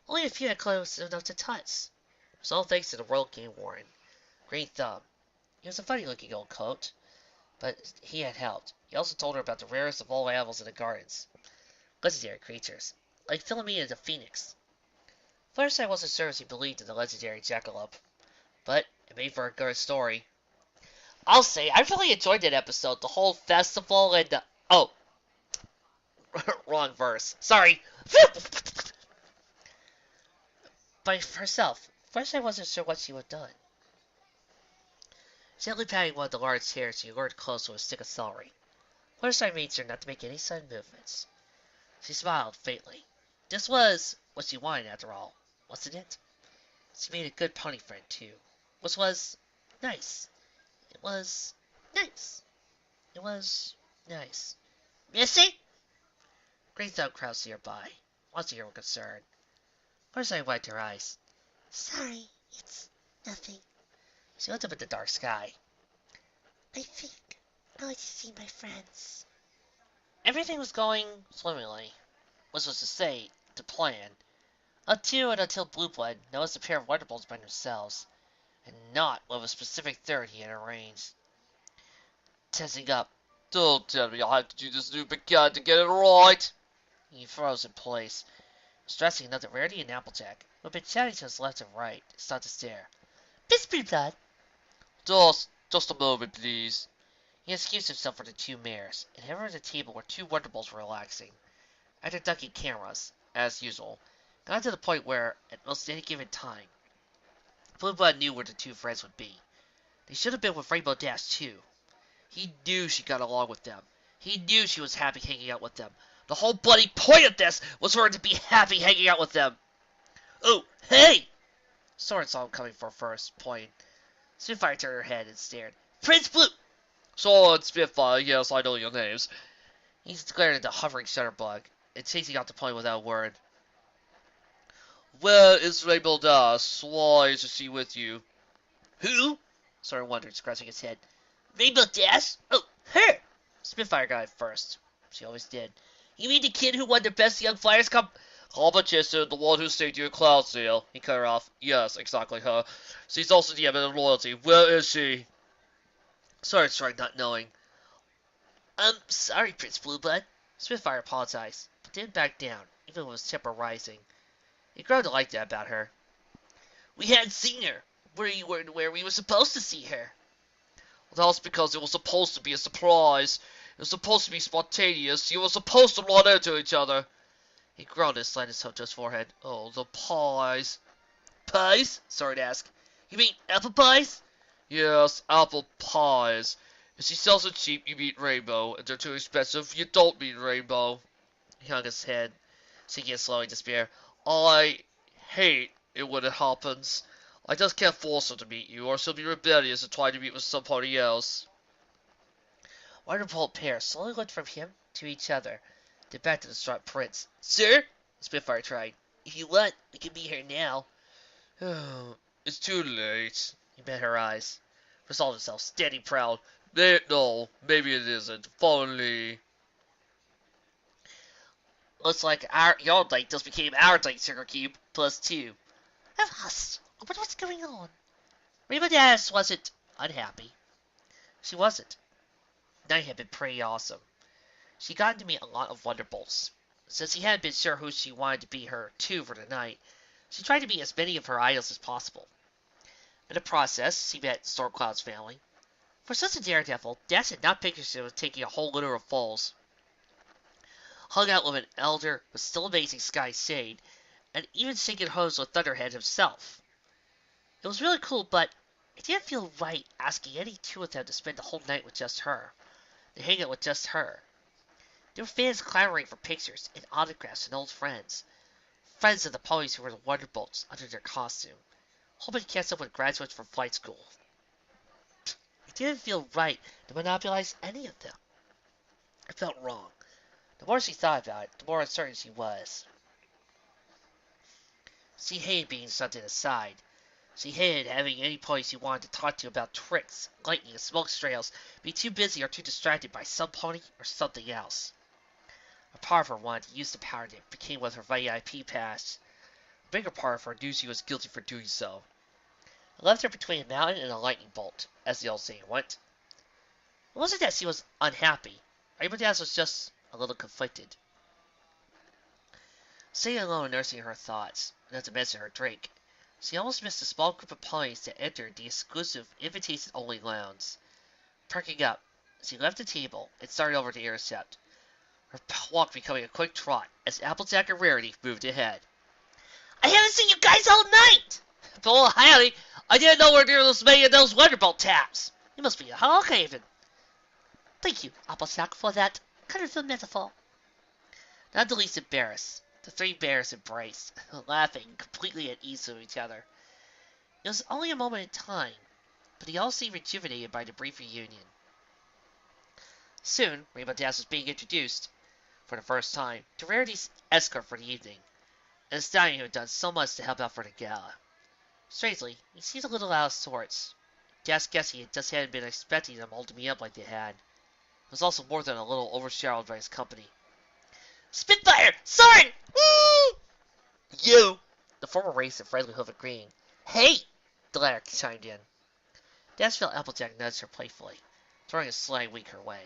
Only a few had close enough to touch. It was all thanks to the World Game Warden, Green Thumb. He was a funny-looking old coat, but he had helped. He also told her about the rarest of all animals in the gardens, legendary creatures, like Philomena the Phoenix. Fluttershy wasn't sure if she believed in the legendary jackalope, but it made for a good story. I'll say, I really enjoyed that episode. The whole festival and the... Oh. Wrong verse. Sorry. By herself, Fluttershy wasn't sure what she would have done. Gently patting one of the large chairs, she lured close with a stick of celery. Fluttershy made sure not to make any sudden movements. She smiled faintly. This was what she wanted, after all, wasn't it? She made a good pony friend, too, which was nice. It was nice. It was nice. Missy? Green Thumb crouched nearby, watching her with concern. Fluttershy wiped her eyes. Sorry, it's nothing. She looked up at the dark sky. I think I like to see my friends. Everything was going swimmingly, which was to say, to plan, until Blueblood noticed a pair of Wonderbolts by themselves, and not with a specific third he had arranged. Tensing up, Don't tell me I'll have to do this new big guy to get it right. he froze in place, stressing enough that Rarity and Applejack, who had been chatting to his left and right, stopped to stare. Miss Blueblood, Just a moment, please. He excused himself for the two mares, and headed to the table where two Wonderbolts were relaxing. After ducking cameras, as usual, got to the point where, at most any given time, Blueblood knew where the two friends would be. They should have been with Rainbow Dash too. He knew she got along with them. He knew she was happy hanging out with them. The whole bloody point of this was for her to be happy hanging out with them. Oh, hey! Soren saw him coming for first, pointing. Spitfire turned her head and stared. Prince Blue! Solid Spitfire, yes, I know your names. He glared at the hovering shutterbug, and chasing out the point without a word. Where is Rainbow Dash? Why is she with you? Who? Soren wondered, scratching his head. Rainbow Dash? Oh, her! Spitfire got it first. She always did. You mean the kid who won the Best Young Flyers Competition, the one who saved your cloud sale. He cut her off. Yes, exactly her. She's also the evidence of loyalty. Where is she? Soren shrugged, not knowing. Sorry, Prince Blueblood. Spitfire apologized, but didn't back down, even with his temper rising. He grew to like that about her. We hadn't seen her. We weren't where we were supposed to see her. Well, that's because it was supposed to be a surprise. It was supposed to be spontaneous. You were supposed to run into each other. He groaned and slanted his toe to his forehead. Oh, the pies. Pies? Soren asked. You mean apple pies? Yes, apple pies. If she sells it cheap, you meet Rainbow. If they're too expensive, you don't meet Rainbow. He hung his head, sinking slowly in despair. I hate it when it happens. I just can't force her to meet you, or she'll be rebellious and try to meet with somebody else. Wonderful pair slowly looked from him to each other, then back to the distraught prince. Sir? Spitfire tried. If you want, we can meet her now. It's too late. He met her eyes, resolved himself, standing proud. No, maybe it isn't. If only. Looks like your date just became our date, Sugar Cube, plus 2. Avast! But what's going on? Rainbow Dash wasn't unhappy. She wasn't. The night had been pretty awesome. She got to meet a lot of Wonderbolts. Since he hadn't been sure who she wanted to be her two for the night, she tried to meet as many of her idols as possible. In the process, she met Stormcloud's family. For such a daredevil, Dash had not pictured herself as taking a whole litter of foals. Hung out with an elder but still amazing Sky Shade, and even shaking hose with Thunderhead himself. It was really cool, but it didn't feel right asking any two of them to spend the whole night with just her, to hang out with just her. There were fans clamoring for pictures and autographs and old friends. Friends of the ponies who were the Wonderbolts under their costume, hoping to catch up with graduates from flight school. It didn't feel right to monopolize any of them. It felt wrong. The more she thought about it, the more uncertain she was. She hated being something aside. She hated having any ponies she wanted to talk to about tricks, lightning, and smoke trails be too busy or too distracted by some pony or something else. A part of her wanted to use the power that became with her VIP pass. A bigger part of her knew she was guilty for doing so. It left her between a mountain and a lightning bolt, as the old saying went. It wasn't that she was unhappy. Rainbow Dash was just a little conflicted. Sitting alone nursing her thoughts, not to mention her drink, she almost missed a small group of ponies that entered the exclusive invitation-only lounge. Perking up, she left the table and started over to intercept, her walk becoming a quick trot as Applejack and Rarity moved ahead. I haven't seen you guys all night! Well, howdy! I didn't know where there was many of those Wonderbolt taps! You must be a Hog Haven! Thank you, Applejack, for that colorful metaphor. Not the least embarrassed, the three bears embraced, laughing, completely at ease with each other. It was only a moment in time, but they all seemed rejuvenated by the brief reunion. Soon, Rainbow Dash was being introduced, for the first time, to Rarity's escort for the evening, and the stallion who had done so much to help out for the gala. Strangely, he seemed a little out of sorts. Dash guessed he just hadn't been expecting them all to meet up like they had. He was also more than a little overshadowed by his company. Spitfire! Soren! Woo! You! The former raised a friendly hoof agreeing. Hey! The latter chimed in. Dash felt Applejack nudge her playfully, throwing a sly wink her way.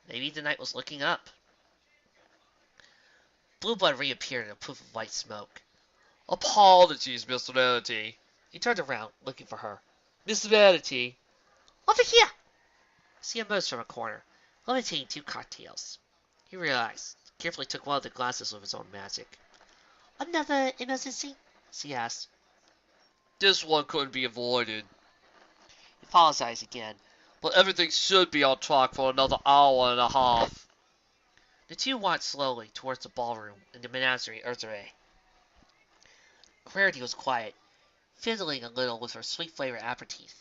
Maybe the night was looking up. Blueblood reappeared in a poof of white smoke. Apologies, Miss Rarity. He turned around, looking for her. Miss Rarity. Over here! As he emerged from a corner, levitating 2 cocktails. He realized, carefully took one of the glasses with his own magic. Another emergency? She asked. This one couldn't be avoided, He apologized again. but everything should be on track for another hour and a half. The two walked slowly towards the ballroom in the menagerie Erzere. Clarity was quiet, fiddling a little with her sweet-flavored aperitif.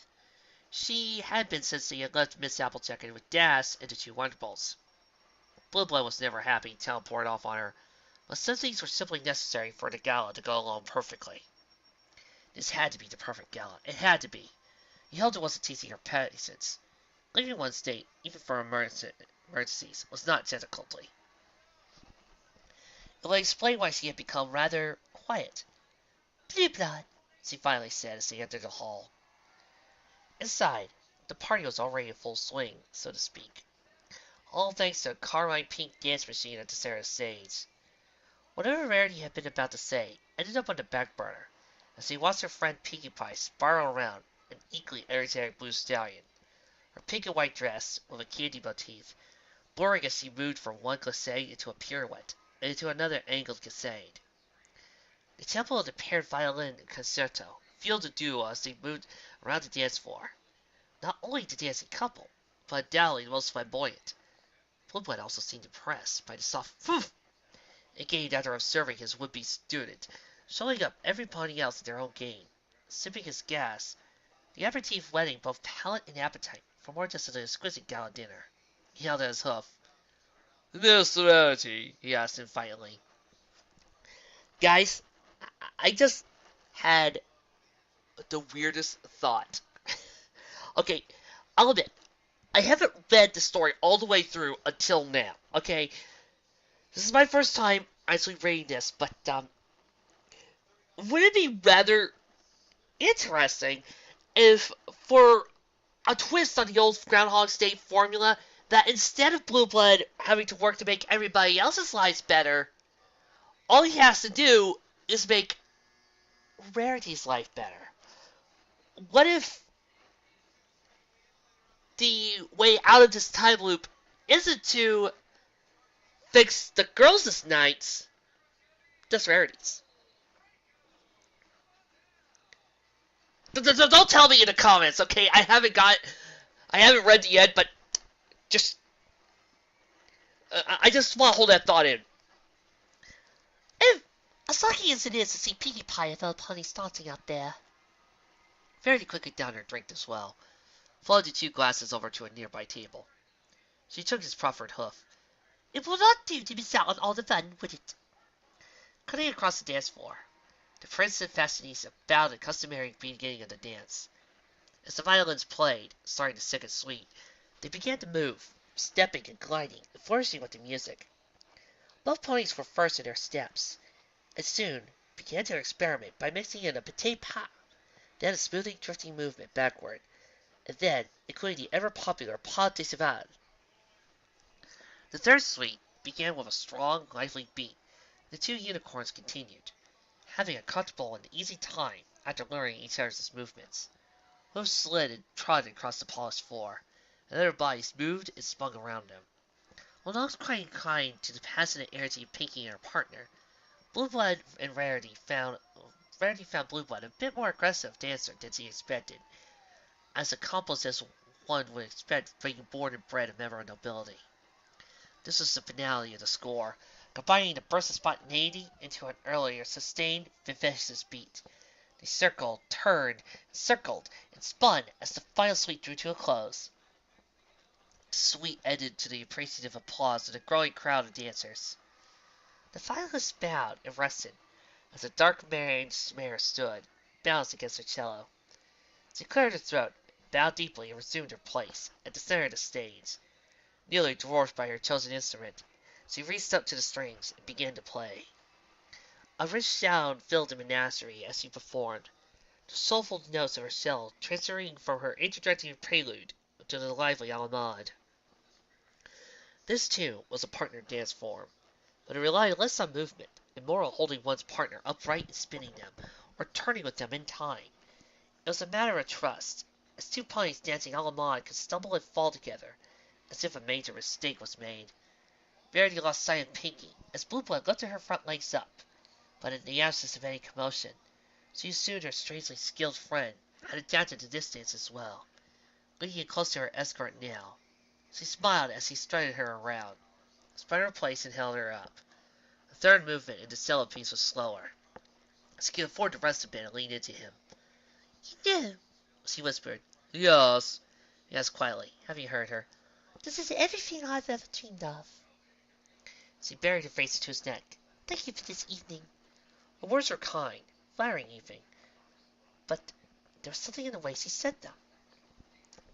She had been since they had left Miss Applejack with Das and the two Wonderbolts. Blueblood was never happy Town poured off on her, but some things were simply necessary for the gala to go along perfectly. This had to be the perfect gala. It had to be. He held it wasn't teasing her pettisons. Leaving one state, even for emergencies, was not difficulty. It would explain why she had become rather quiet. Blueblood, She finally said as they entered the hall. Inside, the party was already in full swing, so to speak. All thanks to a carmine pink dance machine at the center of the stage. Whatever Rarity had been about to say ended up on the back burner, as he watched her friend Pinkie Pie spiral around an equally energetic blue stallion, her pink and white dress with a candy motif, blurring as she moved from one glissade into a pirouette and into another angled glissade. The tempo of the paired violin concerto fueled the duo as they moved around the dance floor. Not only the dancing couple, but undoubtedly the most flamboyant. Blueblood also seemed impressed by the soft "poof" it gained after observing his would-be student, showing up everybody else in their own game, sipping his gas, the aperitif whetting both palate and appetite for more just an exquisite gala dinner. He held out his hoof. Miss Rarity, He asked defiantly. Guys, I just had the weirdest thought. Okay, I'll admit, I haven't read the story all the way through until now, okay? This is my first time actually reading this, but, would it be rather interesting if, for a twist on the old Groundhog Day formula, that instead of Blueblood having to work to make everybody else's lives better, all he has to do is make Rarity's life better? What if the way out of this time loop isn't to fix the girls' nights, just Rarity's? Don't tell me in the comments, okay? I haven't read it yet, but just I just want to hold that thought in. Oh, as lucky as it is to see Pinkie Pie and fellow ponies dancing out there. Verity quickly downed her drink as well, followed the 2 glasses over to a nearby table. She took his proffered hoof. It will not do to miss out on all the fun, would it? Cutting across the dance floor, the prince and fashionista bowed at the customary beginning of the dance. As the violins played, starting the second suite, they began to move, stepping and gliding, and flourishing with the music. Both ponies were first in their steps, and soon began to experiment by mixing in a petit pas, then a smoothly drifting movement backward, and then including the ever-popular pas de cheval. The third suite began with a strong, lively beat. The 2 unicorns continued, having a comfortable and easy time after learning each other's movements. Hooves slid and trotted across the polished floor, and their bodies moved and spun around them. While not quite inclined to the passionate energy of Pinkie and her partner, Blueblood and Rarity found Blueblood a bit more aggressive dancer than she expected, as accomplished as one would expect being born and bred a member of nobility. This was the finale of the score, combining the burst of spontaneity into an earlier, sustained, vivacious beat. They circled, turned, circled, and spun as the final suite drew to a close. The suite ended to the appreciative applause of the growing crowd of dancers. The violinist bowed and rested, as the dark-maned mare stood, balanced against her cello. She cleared her throat, bowed deeply, and resumed her place, at the center of the stage. Nearly dwarfed by her chosen instrument, she reached up to the strings and began to play. A rich sound filled the menagerie as she performed, the soulful notes of her cello transferring from her introductory prelude to the lively allemande. This, too, was a partner dance form, but it relied less on movement and more on holding one's partner upright and spinning them, or turning with them in time. It was a matter of trust, as two ponies dancing a la mode could stumble and fall together, as if a major mistake was made. Verity lost sight of Pinkie, as Blueblood lifted her front legs up, but in the absence of any commotion, she assumed her strangely skilled friend had adapted to this dance as well. Leaning close to her escort now, she smiled as he strutted her around, spun her place and held her up. The third movement in the solo piece was slower. She could afford to rest a bit and lean into him. You know, She whispered. Yes. He asked quietly, having heard her. this is everything I've ever dreamed of. She buried her face into his neck. Thank you for this evening. Her words were kind, flattering even, but there was something in the way she said them.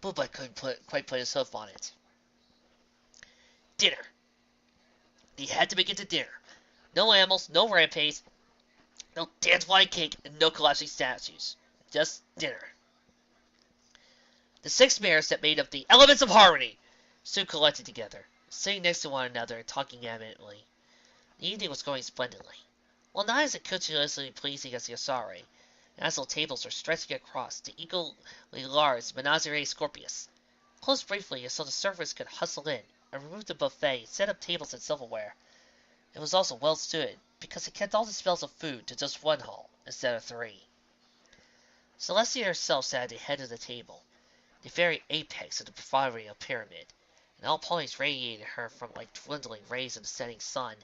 Blueblood couldn't quite put his hoof on it. Dinner. He had to make it to dinner. No animals, no rampage, no dance flying cake, and no collapsing statues. Just dinner. The 6 mares that made up the Elements of Harmony soon collected together, sitting next to one another and talking animatedly. The evening was going splendidly. While not as accoutriously pleasing as the Osari, and as the tables were stretching across the equally large Menagerie Scorpius, closed briefly so the servants could hustle in and remove the buffet and set up tables and silverware. It was also well suited, because it kept all the smells of food to just one hall instead of 3. Celestia herself sat at the head of the table, the very apex of the proverbial pyramid, and all ponies radiated her from like dwindling rays of the setting sun.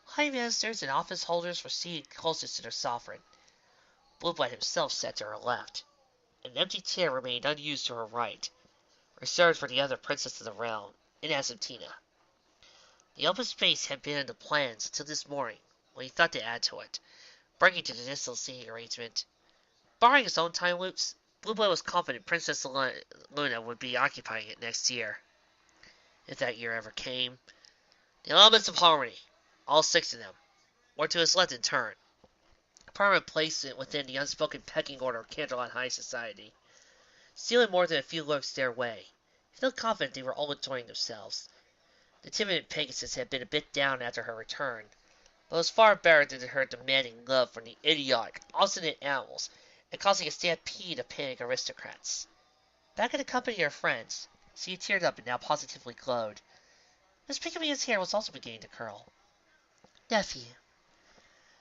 High ministers and office holders were seated closest to their sovereign. Blueblood himself sat to her left. An empty chair remained unused to her right, reserved for the other princess of the realm, Inazutina. The open space had been in the plans until this morning, when he thought to add to it, bringing to the initial seating arrangement. Barring his own time loops, Blueblood was confident Princess Luna would be occupying it next year, if that year ever came. The Elements of Harmony, all 6 of them, were to his left in turn, a permanent placement within the unspoken pecking order of Candlelight High Society. Stealing more than a few looks their way, he felt confident they were all enjoying themselves. The timid Pegasus had been a bit down after her return, but was far better than her demanding love from the idiotic, obstinate animals and causing a stampede of panic aristocrats. Back in the company of her friends, she had teared up and now positively glowed. Miss Pinkamia's hair was also beginning to curl. Nephew.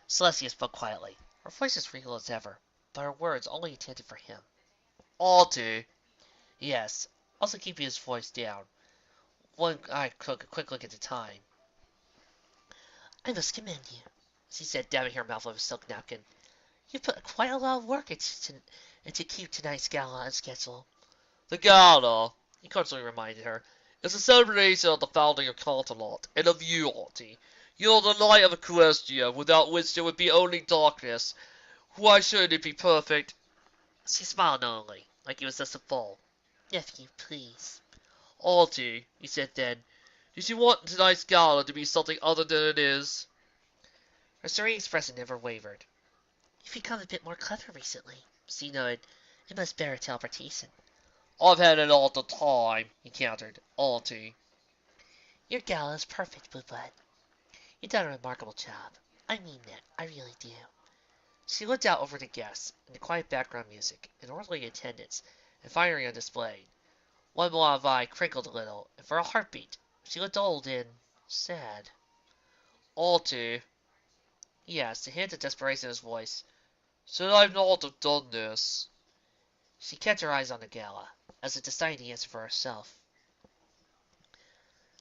Celestia spoke quietly, her voice as regal as ever, but her words only intended for him. Auntie. Yes, also keeping his voice down. One eye took a quick look at the time. I must commend you. She said, dabbing her mouth with a silk napkin. You put quite a lot of work into keep tonight's gala on schedule. The gala, he constantly reminded her, is a celebration of the founding of Continent, and of you, Auntie. You're the light of Equestria, without which there would be only darkness. Why shouldn't it be perfect? She smiled knowingly, like he was just a fool. Nephew, please. Auntie, he said then, did you want tonight's gala to be something other than it is? Her serene expression never wavered. You've become a bit more clever recently. She nodded. It must bear a teleportation. I've had it all the time, he countered. Auntie. Your gala is perfect, Blueblood. You've done a remarkable job. I mean that. I really do. She looked out over the guests, and the quiet background music, and orderly attendance, and finery on display. One blonde eye crinkled a little, and for a heartbeat, she looked old and sad. Auntie, He asked, a hint of desperation in his voice. should I not have done this? She kept her eyes on the gala, as if deciding the answer for herself.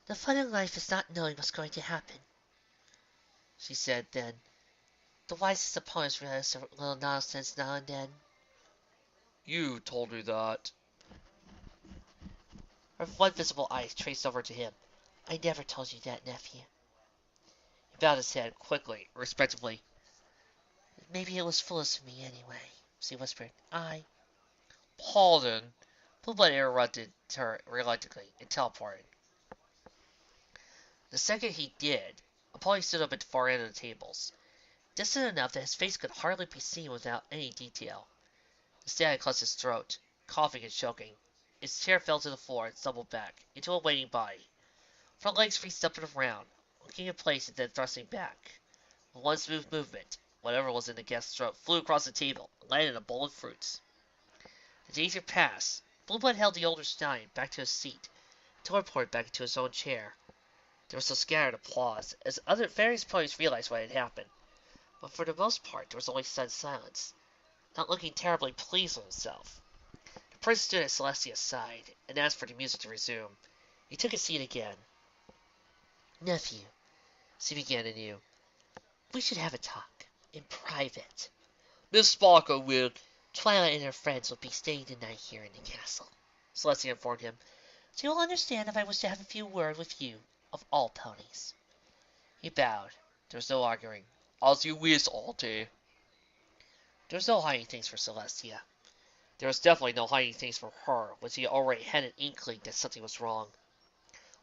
The fun in life is not knowing what's going to happen, She said then. the wisest opponents realize a little nonsense now and then. You told me that. Her one visible eye traced over to him. I never told you that, nephew. He bowed his head quickly, respectfully. Maybe it was foolish of me anyway, she whispered. Pardon. Blueblood interrupted her reluctantly and teleported. The second he did, Apollo stood up at the far end of the tables, distant enough that his face could hardly be seen without any detail. The stag clutched his throat, coughing and choking. His chair fell to the floor and stumbled back into a waiting body. Front legs reached up and around, looking in place and then thrusting back. With one smooth movement, whatever was in the guest's throat flew across the table and landed in a bowl of fruits. The danger passed, Blueblood held the older stallion back to his seat, teleported back into his own chair. There was some scattered applause, as other various ponies realized what had happened, but for the most part there was only stunned silence, not looking terribly pleased with himself. The prince stood at Celestia's side, and asked for the music to resume. He took his seat again. Nephew, she began anew, we should have a talk, in private. Miss Sparkle will. Twilight and her friends will be staying the night here in the castle, Celestia informed him. So you'll understand if I wish to have a few words with you, of all ponies. He bowed. There was no arguing. As you wish, Auntie. There was no hiding things for Celestia. There was definitely no hiding things from her, when she already had an inkling that something was wrong.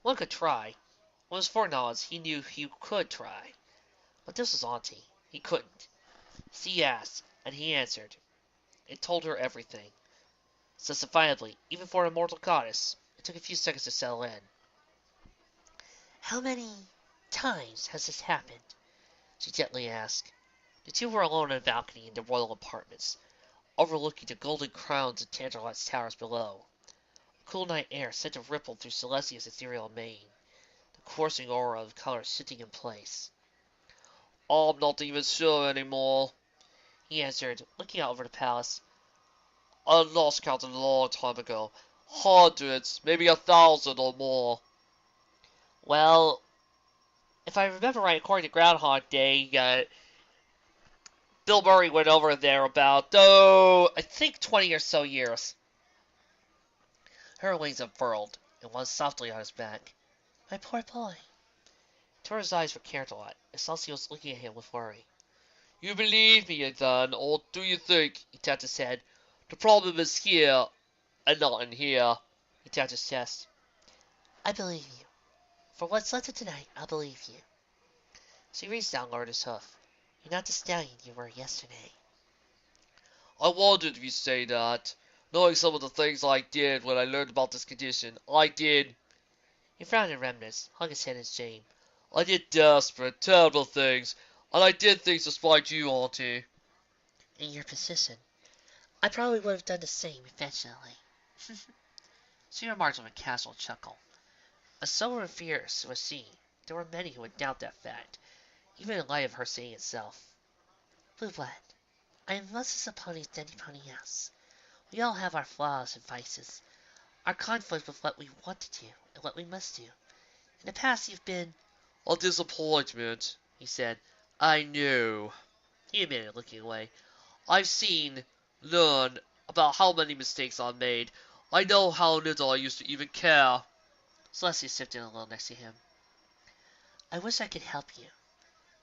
One could try. With his foreknowledge, he knew he could try. But this was Auntie. He couldn't. She asked, and he answered. It told her everything. Justifiably, even for an immortal goddess, it took a few seconds to settle in. How many times has this happened? She gently asked. The two were alone on a balcony in the royal apartments, overlooking the golden crowns and tantalized towers below. A cool night air sent a ripple through Celestia's ethereal mane, the coursing aura of color sitting in place. I'm not even sure anymore, he answered, looking out over the palace. I lost count a long time ago. Hundreds, maybe 1,000 or more. Well, if I remember right, according to Groundhog Day, Bill Murray went over there about, I think 20 or so years. Her wings unfurled, and one softly on his back. My poor boy. Tora's eyes were Carrot-a-lot, as Celestia was looking at him with worry. You believe me, then, or do you think, he tapped his head, the problem is here, and not in here? He tapped his chest. I believe you. For what's left of tonight, I'll believe you. She reached down and lowered his hoof. You're not the stallion you were yesterday. I wondered if you'd say that. Knowing some of the things I did when I learned about this condition, I did. He frowned in remnants, hung his head in shame. I did desperate, terrible things, and I did things to spite you, Auntie. In your position, I probably would have done the same eventually. She remarked with a casual chuckle. As sober and fierce was she, there were many who would doubt that fact, even in light of her saying itself. Blueblood, I am less as a pony as any pony else. We all have our flaws and vices, our conflict with what we want to do and what we must do. In the past you've been A disappointment, he said. I knew. He admitted, looking away. I've seen, learned about how many mistakes I've made. I know how little I used to even care. Celestia stepped in a little next to him. I wish I could help you,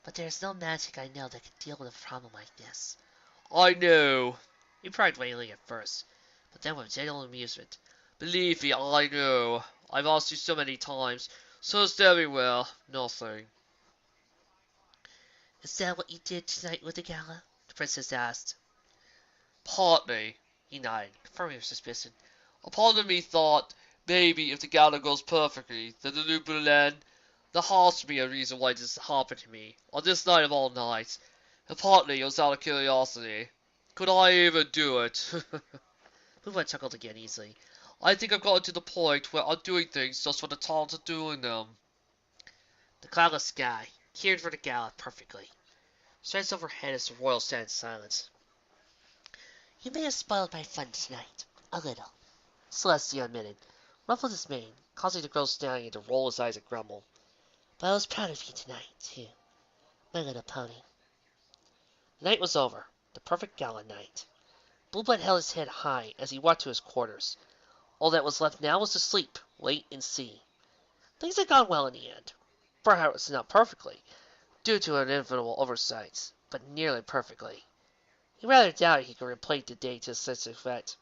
but there is no magic I know that can deal with a problem like this. I know. He cried vaguely at first, but then with genuine amusement. Believe me, I know. I've asked you so many times. Searched everywhere. Nothing. Is that what you did tonight with the gala? The princess asked. Partly, He nodded, confirming her suspicion. a part of me thought, maybe if the gala goes perfectly, then the loop will end. There has to be a reason why this happened to me, on this night of all nights. And partly it was out of curiosity. Could I even do it? Blueblood chuckled again easily. I think I've gotten to the point where I'm doing things just for the talent of doing them. The cloudless sky, catered for the gala perfectly, stretched overhead as the royals sat in silence. You may have spoiled my fun tonight, a little, Celestia admitted, ruffled his mane, causing the girl stallion to roll his eyes and grumble. But I was proud of you tonight, too, my little pony. The night was over, the perfect gala night. Blueblood held his head high as he walked to his quarters. All that was left now was to sleep, wait, and see. Things had gone well in the end. Perhaps not perfectly, due to inevitable oversights, but nearly perfectly. He rather doubted he could replay the day to such effect.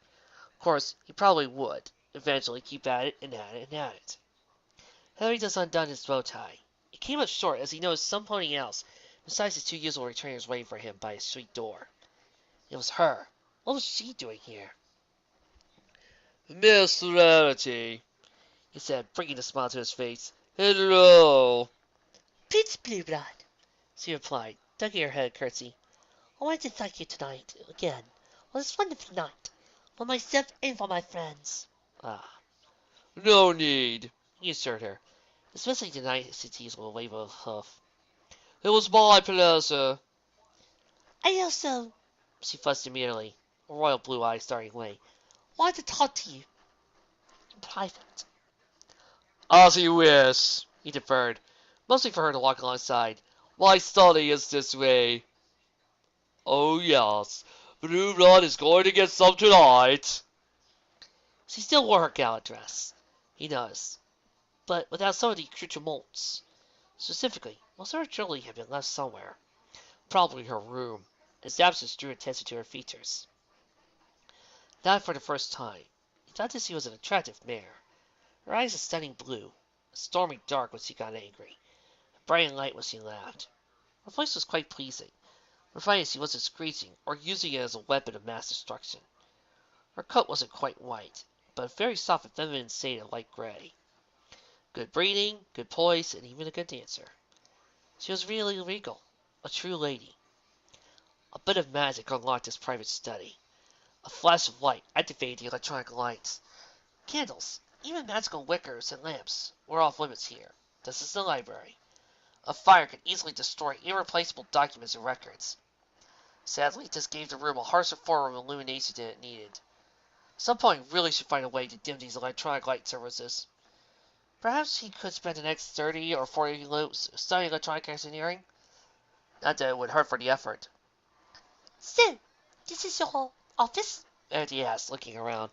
Of course, he probably would, eventually keep at it and at it and at it. Henry just undone his bow tie. It came up short as he noticed somebody else, besides his two usual returners, waiting for him by his street door. It was her. What was she doing here? Miss Serenity, He said, bringing a smile to his face. hello. Prince Blueblood. She replied, ducking her head a curtsy. I wanted to thank you tonight again. Well, it's a wonderful night. For myself and for my friends. Ah, no need, he assured her, dismissing the niceties with a wave of a hoof. it was my pleasure. I also She fussed immediately, her royal blue eyes starting away. want to talk to you in private. As you wish. He deferred, mostly for her to walk alongside. My study is this way. Oh yes, Blueblood is going to get some tonight. She still wore her gala dress, he noticed, but without some of the accoutrements. Specifically, most of her jewelry had been left somewhere, probably her room. His absence drew attention to her features. Not for the first time. He thought that she was an attractive mare. Her eyes a stunning blue, a stormy dark when she got angry, a bright and light when she laughed. Her voice was quite pleasing, provided she wasn't screeching or using it as a weapon of mass destruction. Her coat wasn't quite white, but a very soft and feminine shade of light gray. Good breeding, good poise, and even a good dancer. She was really regal, a true lady. A bit of magic unlocked his private study. A flash of light activated the electronic lights. Candles, even magical wickers and lamps, were off limits here. This is the library. A fire could easily destroy irreplaceable documents and records. Sadly, this gave the room a harsher form of illumination than it needed. At some point, he really should find a way to dim these electronic light services. Perhaps he could spend the next 30 or 40 loops studying electronic engineering? Not that it would hurt for the effort. So, this is your office? Andy asked, looking around.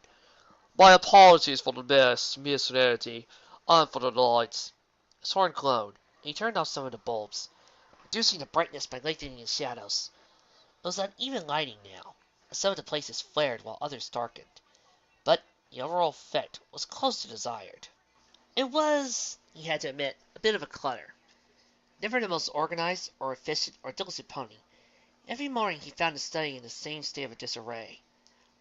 My apologies for the mess, Miss Rarity, and for the lights. His horn glowed, and he turned off some of the bulbs, reducing the brightness by lengthening the shadows. It was uneven lighting now, as some of the places flared while others darkened. But the overall effect was close to desired. It was, he had to admit, a bit of a clutter. Never the most organized or efficient or diligent pony. Every morning he found his study in the same state of disarray,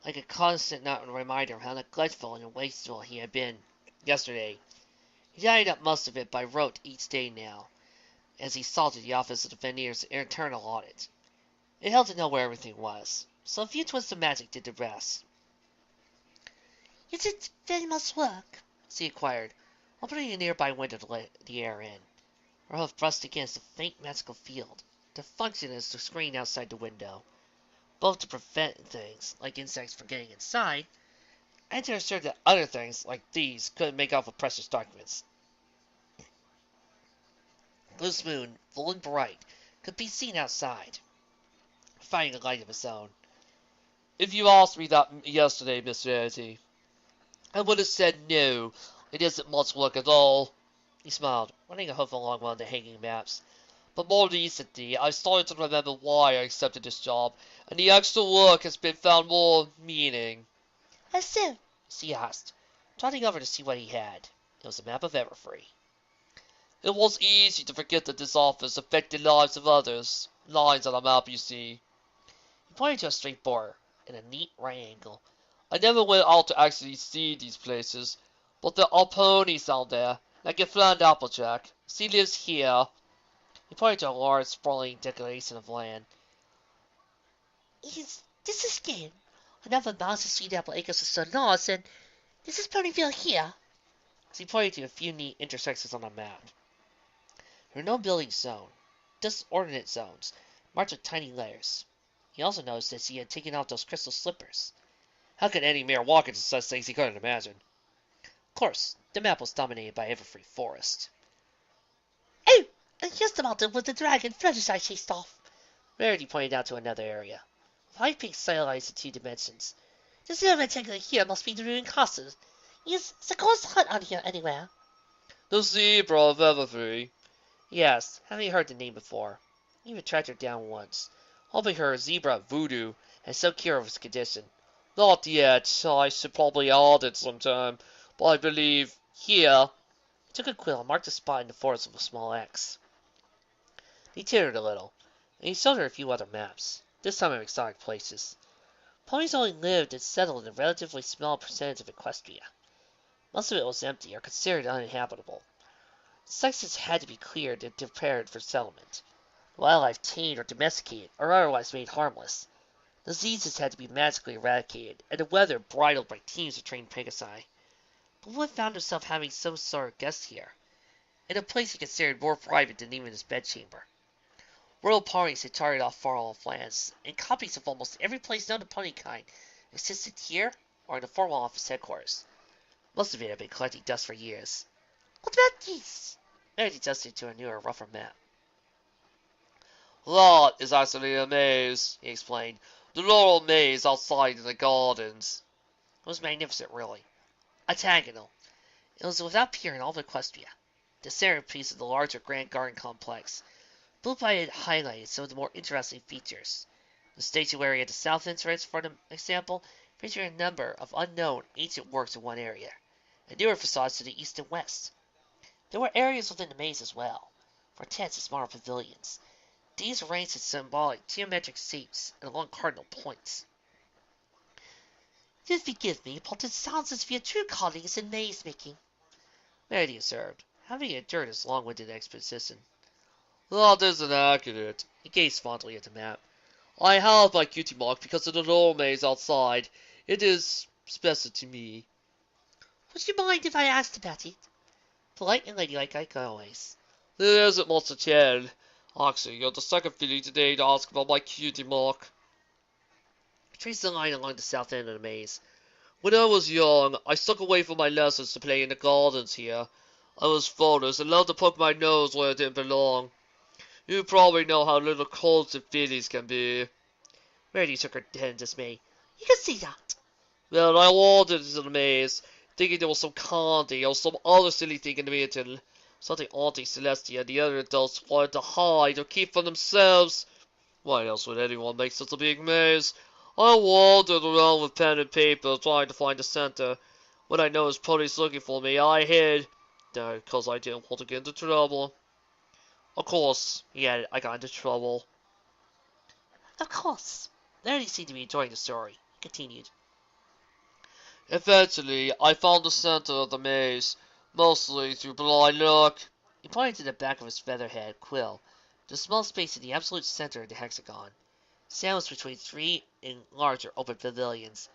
like a constant reminder of how neglectful and wasteful he had been yesterday. He tidied up most of it by rote each day now, as he salted the office of the Veneer's internal audit. It held to know where everything was, so a few twists of magic did the rest. Is it very much work? She inquired, opening a nearby window to let the air in. Her hoof brushed against a faint magical field, to function as the screen outside the window, both to prevent things, like insects from getting inside, and to ensure that other things, like these, couldn't make off with precious documents. This moon, full and bright, could be seen outside, finding a light of its own. If you asked me that yesterday, Miss Rarity, I would have said no, it isn't much work at all. He smiled, running a hoof along one of the hanging maps. But more recently, I started to remember why I accepted this job, and the extra work has been found more meaning. How so? She asked, trotting over to see what he had. It was a map of Everfree. It was easy to forget that this office affected the lives of others. Lines on a map, you see. He pointed to a straight border, in a neat right angle. I never went out to actually see these places, but there are ponies out there, like your friend Applejack. She lives here. He pointed to a large, sprawling desolation of land. Is this is game? Another mouse of sweet apple acres of so lost, and this is Ponyville here. He pointed to a few neat intersections on the map. There were no buildings zoned, just ordnance zones, marked with tiny letters. He also noticed that she had taken off those crystal slippers. How could any mere walk into such things he couldn't imagine? Of course, the map was dominated by Everfree Forest. Oh, and here's the mountain with the dragon feathers I chased off. Rarity pointed out to another area, with high peaks stylized in 2 dimensions. This little rectangle here must be the ruined castle. Is the ghost hunt on here anywhere? The zebra of Everfree. He asked, having heard the name before. He even tracked her down once, hoping her zebra voodoo had some cure of his condition. Not yet. I should probably add it sometime, but I believe here. He took a quill and marked a spot in the forest with a small X. He tittered a little, and he showed her a few other maps, this time of exotic places. Ponies only lived and settled in a relatively small percentage of Equestria. Most of it was empty or considered uninhabitable. Sections had to be cleared and prepared for settlement, the wildlife tamed or domesticated or otherwise made harmless. Diseases had to be magically eradicated, and the weather bridled by teams of trained Pegasi. Blueblood found himself having some sort of guest here, in a place he considered more private than even his bedchamber. Royal parties had charted off far-off lands, and copies of almost every place known to ponykind existed here or in the formal office headquarters. Most of it had been collecting dust for years. What about this? Mary adjusted to a newer, rougher map. That is actually a maze, he explained. The normal maze outside in the gardens. It was magnificent, really. Octagonal. It was without peer in all of Equestria, the centerpiece of the larger Grand Garden complex. Blueblood had highlighted some of the more interesting features. The statuary at the south entrance, for example, featured a number of unknown ancient works in one area, and newer facades to the east and west. There were areas within the maze as well, for tents and smaller pavilions. These arranged in symbolic geometric shapes and along cardinal points. You'll forgive me, but it sounds as if your true calling is in maze-making. Meredith observed, having endured his long-winded exposition. That isn't accurate. He gazed fondly at the map. I have my cutie mark because of the normal maze outside. It is special to me. Would you mind if I asked about it? Polite and ladylike like always. There isn't much to tell. Actually, you're the second filly today to ask about my cutie mark. Traced the line along the south end of the maze. When I was young, I stuck away from my lessons to play in the gardens here. I was foolish and loved to poke my nose where it didn't belong. You probably know how little colts and fillies can be. Meredith shook her head in dismay. You can see that. Well, I wandered into the maze, thinking there was some candy or some other silly thing in the middle. Something Auntie Celestia and the other adults wanted to hide or keep for themselves. Why else would anyone make such a big maze? I wandered around with pen and paper trying to find the center. When I noticed police looking for me, I hid. Because I didn't want to get into trouble. Of course, he added, I got into trouble. Of course. Meredith seemed to be enjoying the story. He continued. Eventually, I found the center of the maze, mostly through blind luck. He pointed to the back of his featherhead quill, the small space in the absolute center of the hexagon, sandwiched between three and larger open pavilions.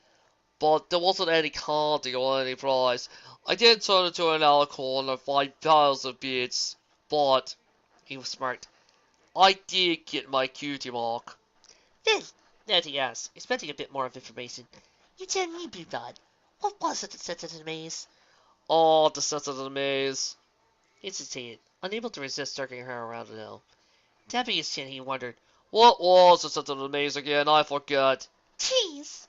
But there wasn't any candy or any prize. I did turn into an alicorn and find piles of bits, but He was smart. I did get my cutie mark. Then, Nancy asked, expecting a bit more of information. you tell me, Blueblood, what was at the center of the maze? Oh, the center of the maze. He hesitated, unable to resist circling her around the hill. Tapping his chin, he wondered, What was the center of the maze again? I forgot. Cheese.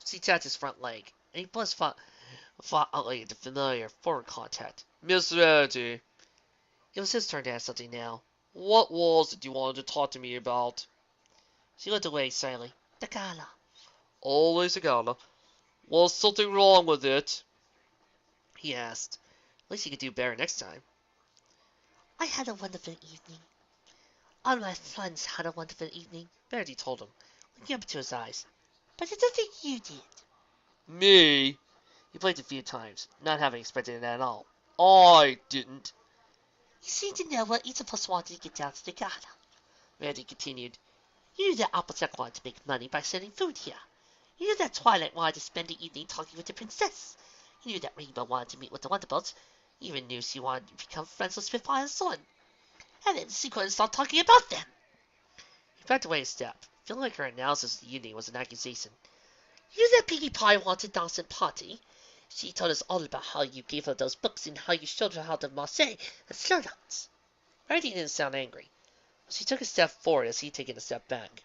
She tapped his front leg, and he buzzed violently at the familiar forward contact. Miss Rarity, It was his turn to ask something now. what was it you wanted to talk to me about? She looked away silently. The gala. Always a gala. Was something wrong with it? He asked. At least he could do better next time. I had a wonderful evening. All my friends had a wonderful evening. Verity told him, looking up into his eyes. But I don't think you did. Me? He blinked a few times, not having expected it at all. I didn't. You seem to know what each of us wanted to get down to the gala. Verity continued. You knew that Applejack wanted to make money by selling food here. You knew that Twilight wanted to spend the evening talking with the princess. You knew that Rainbow wanted to meet with the Wonderbolts. You even knew she wanted to become friends with Spitfire's son. And then she couldn't stop talking about them. He backed away a step, feeling like her analysis of the evening was an accusation. You knew that Pinkie Pie wanted to dance and party. She told us all about how you gave her those books and how you showed her how to marche and slow dance. Verity didn't sound angry. She took a step forward as he'd taken a step back.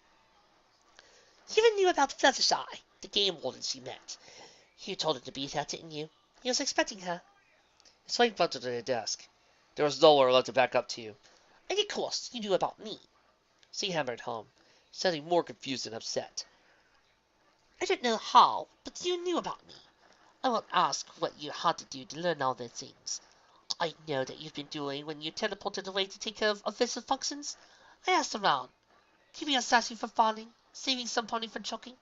You even knew about Fluttershy, the game warden she met. You told her to be there, didn't you? He was expecting her. His wife bumped into the desk. There was nowhere left to back up to. And of course, you knew about me. She hammered home, sounding more confused and upset. I don't know how, but you knew about me. I won't ask what you had to do to learn all those things. I know that you've been doing when you teleported away to take care of official functions. I asked around, keeping a statue from falling, saving some pony from choking,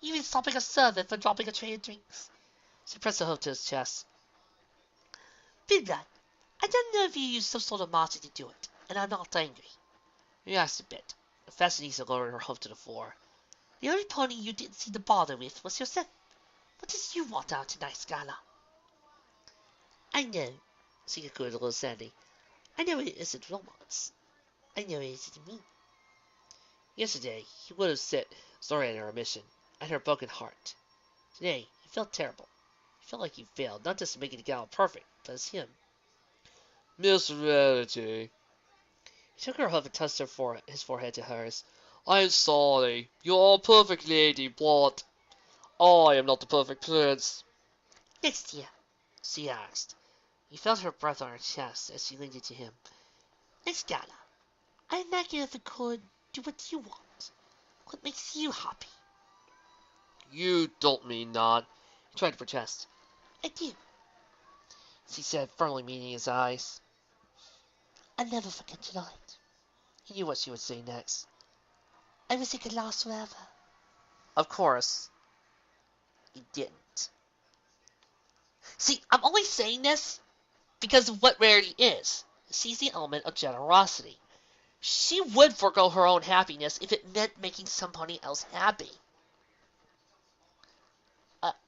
even stopping a servant from dropping a tray of drinks. She pressed a hook to his chest. Blueblood, I don't know if you used some sort of magic to do it, and I'm not angry. He asked a bit, Fascinisa lowered her hoof to the floor. The only pony you didn't seem to bother with was yourself. What did you want out tonight's gala? I know, she concluded a little sadly. I know it isn't romance. I know it isn't me. Yesterday, he would have set sorry at her omission, at her broken heart. Today, he felt terrible. He felt like he failed, not just making the gala perfect, but as him. Miss Serenity, He took her hoof and touched his forehead to hers. I am sorry. You are a perfect lady, but I am not the perfect prince. Next year, she asked. He felt her breath on her chest as she leaned into him. Next gala, I'd like you if you could do what you want. What makes you happy? You don't mean that. He tried to protest. I do, she said, firmly meeting his eyes. I'll never forget tonight. He knew what she would say next. I wish it could last forever. Of course, he didn't. See, I'm only saying this because of what Rarity is. She's the element of generosity. She would forego her own happiness if it meant making somebody else happy.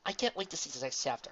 I can't wait to see the next chapter.